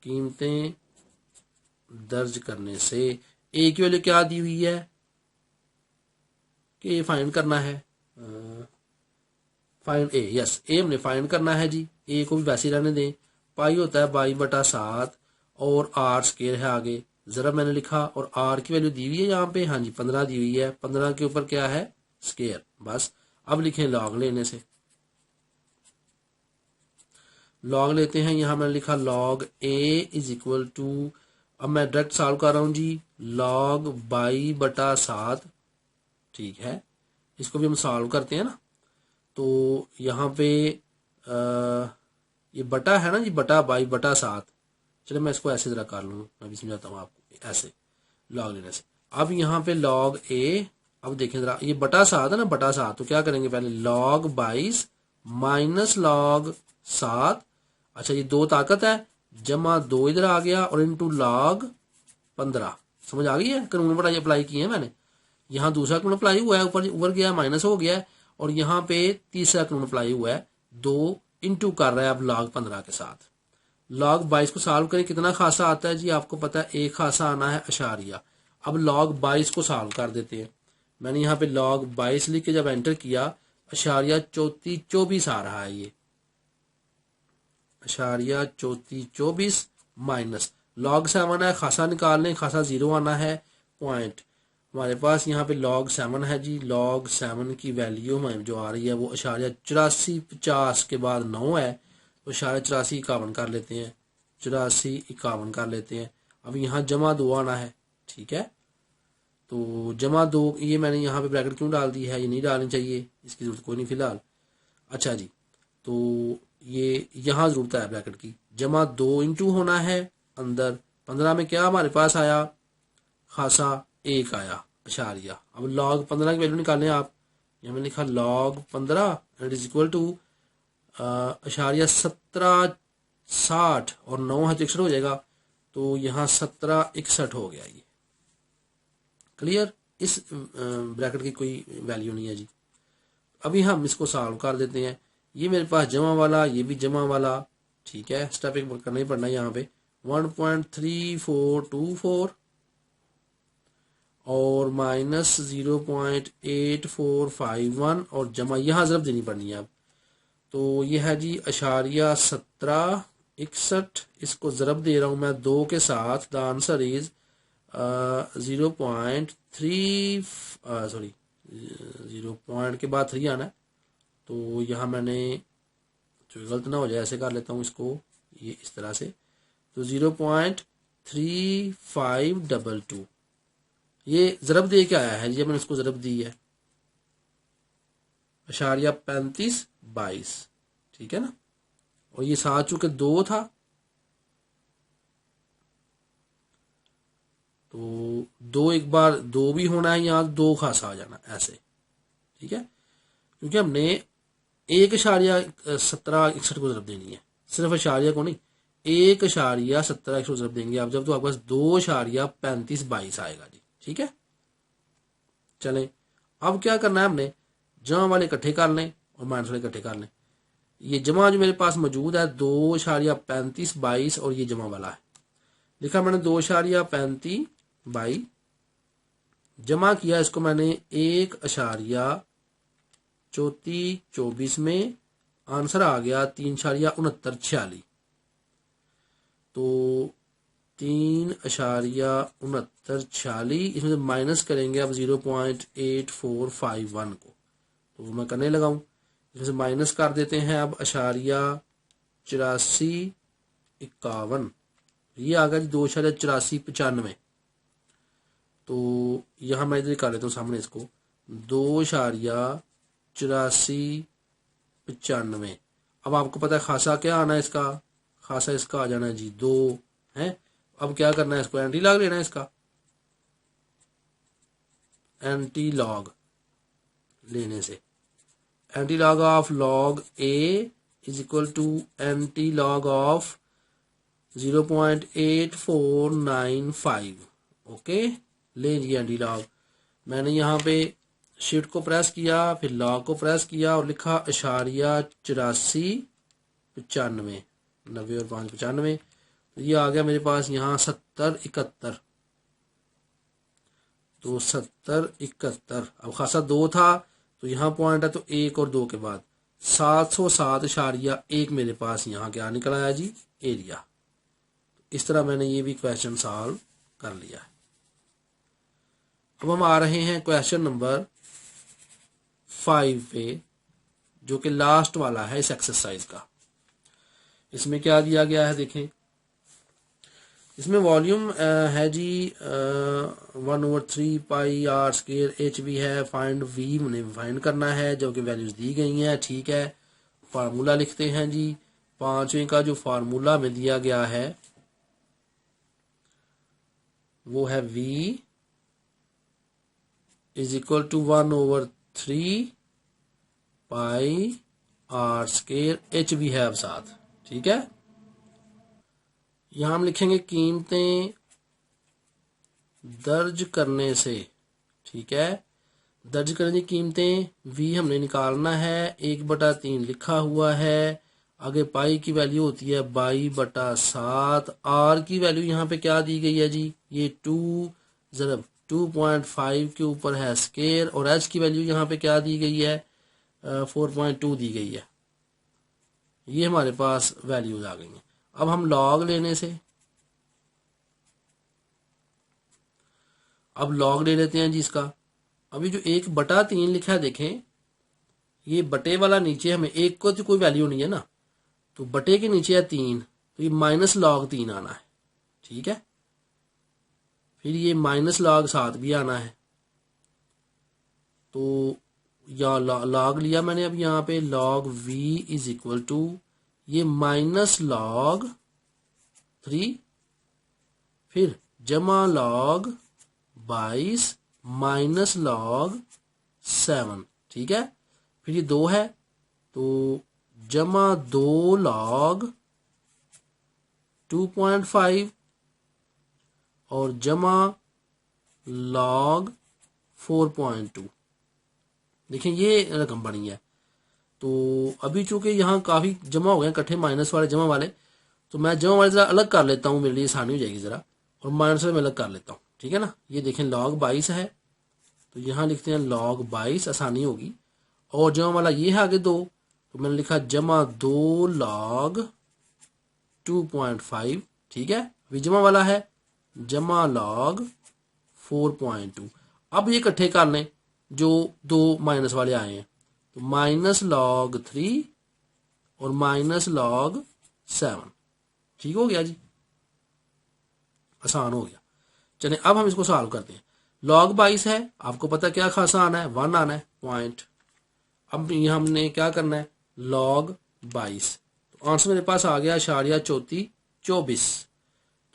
कीमतें दर्ज करने से ए की वैल्यू क्या दी हुई है कि फाइंड करना है, फाइंड ए, यस ए हमने फाइंड करना है जी। ए को भी वैसे रहने दें, पाई होता है बाई/7 और आर स्केयर है आगे, जरा मैंने लिखा और आर की वैल्यू दी हुई है यहाँ पे, हाँ जी 15 दी हुई है, 15 के ऊपर क्या है स्केयर, बस। अब लिखें लॉग लेने से, लॉग लेते हैं। यहां मैंने लिखा log a is equal to, अब मैं डायरेक्ट सॉल्व कर रहा हूं जी, लॉग बाई/7। ठीक है, इसको भी हम सॉल्व करते हैं ना। तो यहाँ पे ये बटा है ना जी, बटा बाई/7। चलो मैं इसको ऐसे जरा कर लूँ, मैं भी समझाता हूँ आपको, ऐसे लॉग लेने से। अब यहाँ पे लॉग ए, अब देखें जरा, ये बटा/7 है ना, बटा/7, तो क्या करेंगे पहले लॉग 22 माइनस लॉग 7। अच्छा, ये 2 ताकत है, जमा 2 इधर आ गया और इनटू लॉग 15। समझ आ गई है, कानून पढ़ाई अप्लाई किए हैं मैंने। यहाँ दूसरा कानून अप्लाई हुआ है, ऊपर गया माइनस हो गया है, और यहाँ पे तीसरा कानून अप्लाई हुआ है, 2 इंटू कर रहा है अब लॉग 15 के साथ। लॉग 22 को सॉल्व करें, कितना खासा आता है जी, आपको पता है एक खासा आना है अशारिया। अब लॉग 22 को सॉल्व कर देते हैं। मैंने यहाँ पे लॉग 22 लिख के जब एंटर किया, अशारिया 3424 आ रहा है, ये अशारिया 3424 माइनस लॉग 7 है, खासा निकाल लें, खासा 0 आना है, पॉइंट हमारे पास यहाँ पे लॉग 7 है जी। लॉग 7 की वैल्यू हमें जो आ रही है वो अशारिया 8450 के बाद 9 है, तो अशारिया 8451 कर लेते हैं, 8451 कर लेते हैं। अब यहाँ जमा 2 आना है, ठीक है, तो जमा 2, ये मैंने यहाँ पे ब्रैकेट क्यों डाल दी है, ये नहीं डालनी चाहिए, इसकी जरूरत कोई नहीं फिलहाल। अच्छा जी, तो ये यहाँ जरूरत है ब्रैकेट की, जमा 2 इंटू होना है अंदर 15 में, क्या हमारे पास आया खासा 1 आया अशारिया। अब लॉग 15 की वैल्यू निकालें आप, यहाँ मैंने लिखा log 15 it is equal to अशारिया 1760 और 9 है तो 61 हो जाएगा, तो यहाँ 1761 हो गया। ये क्लियर, इस ब्रैकेट की कोई वैल्यू नहीं है जी। अभी हम इसको सॉल्व कर देते हैं। ये मेरे पास जमा वाला, ये भी जमा वाला, ठीक है, स्टेप एक करना ही पड़ना है यहाँ पे। 1.3424 और माइनस 0.8451 और जमा यहाँ जरूर देनी पड़नी है अब। तो ये है जी अशारिया 17 61, इसको ज़रब दे रहा हूँ मैं 2 के साथ। The answer is 0.3 sorry 0 point के बाद 3 आना है, तो यहाँ मैंने जो गलत ना हो जाए ऐसे कर लेता हूँ इसको, ये इस तरह से। तो 0.3522 ये ज़रब दे के आया है, ये मैंने इसको ज़रब दी है 0.3522, ठीक है ना। और ये साथ चूंकि 2 था तो 2 एक बार 2 भी होना है, यहाँ 2 खासा आ जाना ऐसे, ठीक है। क्योंकि हमने 1.1761 को ज़रब देनी है, सिर्फ अशारिया को नहीं, 1.1761 को ज़रब देंगे आप जब, तो आपके पास 2.3522 आएगा जी, ठीक है। चलें अब क्या करना है, हमने जमा वाले इकट्ठे कर लें और माइनस वाले इकट्ठे कर लें। ये जमा जो मेरे पास मौजूद है 2.3522 और ये जमा वाला है, लिखा मैंने 2.3522, जमा किया इसको मैंने 1.3424 में, आंसर आ गया 3.6946। तो 3.6946 इसमें से माइनस करेंगे अब 0.8451 को, तो वो मैं करने लगा हूँ। इसमें से माइनस कर देते हैं अब 0.8451, ये आ गया जी 2.8495। तो यहाँ मैं इधर कर लेता हूँ सामने इसको 2.8495। अब आपको पता है खासा क्या आना है इसका, खासा इसका आ जाना है जी 2 है। अब क्या करना है, इसको एंटी लॉग लेना है, इसका एंटी लॉग लेने से anti log of log a is equal to anti log of 0.8495। Okay, ले जी एंटी लॉग। मैंने यहाँ पे शिफ्ट को प्रेस किया, फिर लॉग को प्रेस किया और लिखा 0.8495, 90 और 5 95। तो ये आ गया मेरे पास यहाँ 7071। तो 7071, अब खासा 2 था तो यहाँ पॉइंट है, तो 1 और 2 के बाद 707.1 मेरे पास यहाँ क्या निकल आया जी, एरिया। इस तरह मैंने ये भी क्वेश्चन सॉल्व कर लिया है। अब हम आ रहे हैं क्वेश्चन नंबर 5 पे, जो कि लास्ट वाला है इस एक्सरसाइज का। इसमें क्या दिया गया है देखें, इसमें वॉल्यूम है जी 1/3 पाई आर स्क्वायर एच भी है, फाइंड वी हमने फाइंड करना है जो कि वैल्यूज दी गई हैं, ठीक है। फार्मूला लिखते हैं जी, 5वें का जो फार्मूला में दिया गया है वो है v is equal to 1/3 pi r square h भी है अब साथ, ठीक है। यहां हम लिखेंगे कीमतें दर्ज करने से, ठीक है। दर्ज करने की कीमतें v हमने निकालना है, 1/3 लिखा हुआ है, आगे पाई की वैल्यू होती है 22/7, आर की वैल्यू यहाँ पे क्या दी गई है जी, ये 2 ज़रब 2.5 के ऊपर है स्केयर, और एच की वैल्यू यहाँ पे क्या दी गई है 4.2 दी गई है। ये हमारे पास वैल्यूज आ गई हैं। अब हम लॉग लेने से, अब लॉग ले लेते हैं जी इसका। अभी जो 1/3 लिखा है देखें, ये बटे वाला नीचे हमें 1 को तो कोई वैल्यू नहीं है ना, तो बटे के नीचे है 3, तो ये माइनस लॉग 3 आना है, ठीक है। फिर ये माइनस लॉग 7 भी आना है, तो या लॉग लिया मैंने। अब यहाँ पे log v is equal to ये माइनस लॉग 3, फिर जमा लॉग 22 माइनस लॉग 7, ठीक है। फिर ये 2 है तो जमा 2 लॉग 2.5 और जमा लॉग 4.2। देखें ये रकम बनी है। तो अभी चूंकि यहाँ काफ़ी जमा हो गए इकट्ठे, माइनस वाले जमा वाले, तो मैं जमा वाले ज़रा अलग कर लेता हूँ, मेरे लिए आसानी हो जाएगी ज़रा, और माइनस वाले मैं अलग कर लेता हूँ, ठीक है ना। ये देखें लॉग 22 है, तो यहाँ लिखते हैं लॉग 22, आसानी होगी। और जमा वाला ये है आगे 2, तो मैंने लिखा जमा 2 लॉग 2.5, ठीक है। अभी जमा वाला है, जमा log 4.2। अब ये इकट्ठे कर लें जो दो माइनस वाले आए हैं, तो -log3 और -log7, ठीक हो गया जी, आसान हो गया। चलिए अब हम इसको सॉल्व करते हैं। log 22 है, आपको पता क्या खासा आना है, 1 आना है, पॉइंट। अब ये हमने क्या करना है, log 22, तो आंसर मेरे पास आ गया 0.3424,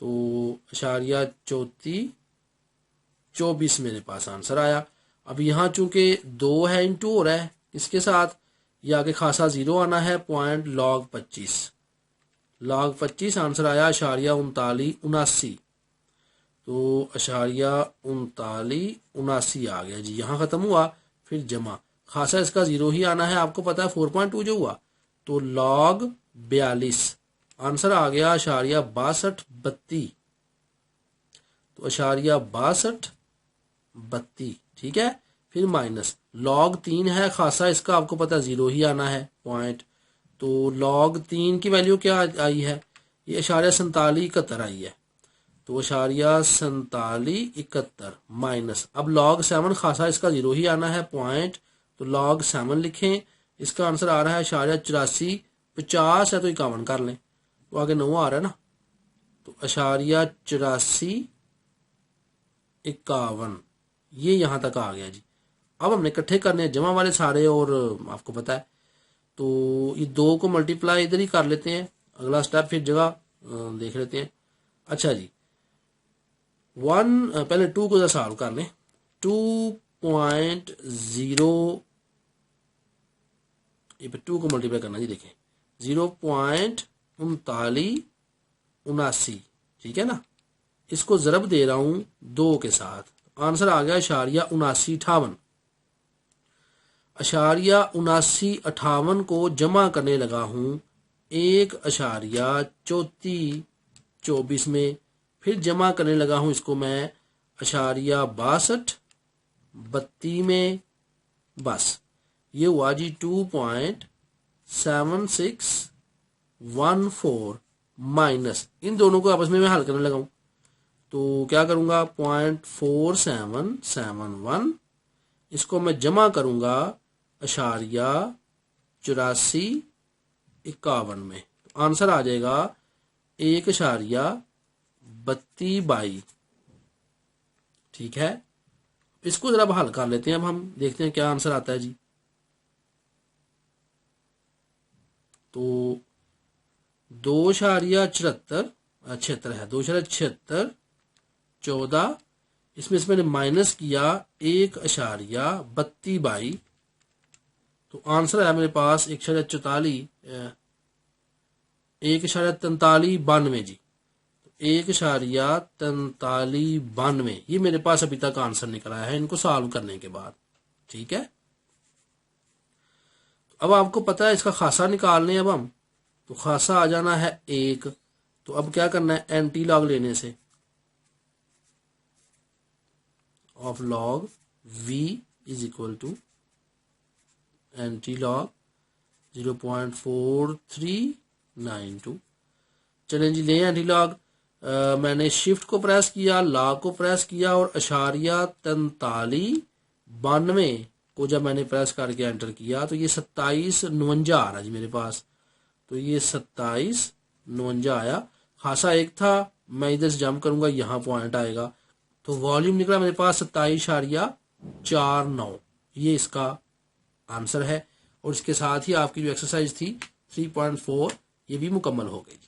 तो 0.3424 मेरे पास आंसर आया। अब यहाँ चूंकि 2 है, इंटू हो रहा है इसके साथ, ये आगे खासा 0 आना है, पॉइंट log 25। log 25 आंसर आया 0.3979, तो 0.3979 आ गया जी। यहाँ खत्म हुआ, फिर जमा, खासा इसका 0 ही आना है, आपको पता है 4.2 जो हुआ, तो log 42 आंसर आ गया 0.6232, तो 0.6232, ठीक है। फिर माइनस log 3 है, खासा इसका आपको पता है 0 ही आना है, पॉइंट, तो log 3 की वैल्यू क्या आई है, ये 0.4771 आई है, तो 0.4771 माइनस, अब log 7 खासा इसका 0 ही आना है, पॉइंट, तो log 7 लिखें, इसका आंसर आ रहा है 0.8450 है, तो 51 कर लें, तो आगे 9 आ रहा है ना, तो 0.8451, ये यहां तक आ गया जी। अब हमने इकट्ठे करने हैं जमा वाले सारे, और आपको पता है, तो ये 2 को मल्टीप्लाई इधर ही कर लेते हैं, अगला स्टेप फिर जगह देख लेते हैं। अच्छा जी, 1 पहले 2 को सॉल्व कर लें, 2.0, ये पे 2 को मल्टीप्लाई करना जी, देखें 0.3979, ठीक है ना, इसको जरब दे रहा हूं 2 के साथ, आंसर आ गया 0.7958। 0.7958 को जमा करने लगा हूं 1.3424 में, फिर जमा करने लगा हूं इसको मैं 0.6232 में, बस ये हुआ जी 2.7614 माइनस, इन दोनों को आपस में मैं हल करने लगा हूं, तो क्या करूंगा 0.4771, इसको मैं जमा करूंगा 0.8451 में, तो आंसर आ जाएगा 1.3222, ठीक है। इसको जरा हल कर लेते हैं, अब हम देखते हैं क्या आंसर आता है जी। तो 2.76 है, 2.7614, इसमें से मैंने माइनस किया 1.3222, तो आंसर आया मेरे पास 1.4392 जी, 1.4392, ये मेरे पास अभी तक आंसर निकल आया है इनको सॉल्व करने के बाद, ठीक है। अब आपको पता है इसका खासा निकालने, अब हम तो खासा आ जाना है 1, तो अब क्या करना है, एंटी लॉग लेने से of log v is equal to anti log 0.4392। चलें जी, ले एंटी लॉग, मैंने शिफ्ट को प्रेस किया, लॉग को प्रेस किया, और 0.4392 को जब मैंने प्रेस करके एंटर किया, तो ये 2759 आ रहा जी मेरे पास, तो ये 2759 आया, खासा 1 था, मैं इधर से जंप करूंगा, यहाँ पॉइंट आएगा, तो वॉल्यूम निकला मेरे पास 27.49, ये इसका आंसर है। और इसके साथ ही आपकी जो एक्सरसाइज थी 3.4 ये भी मुकम्मल हो गई।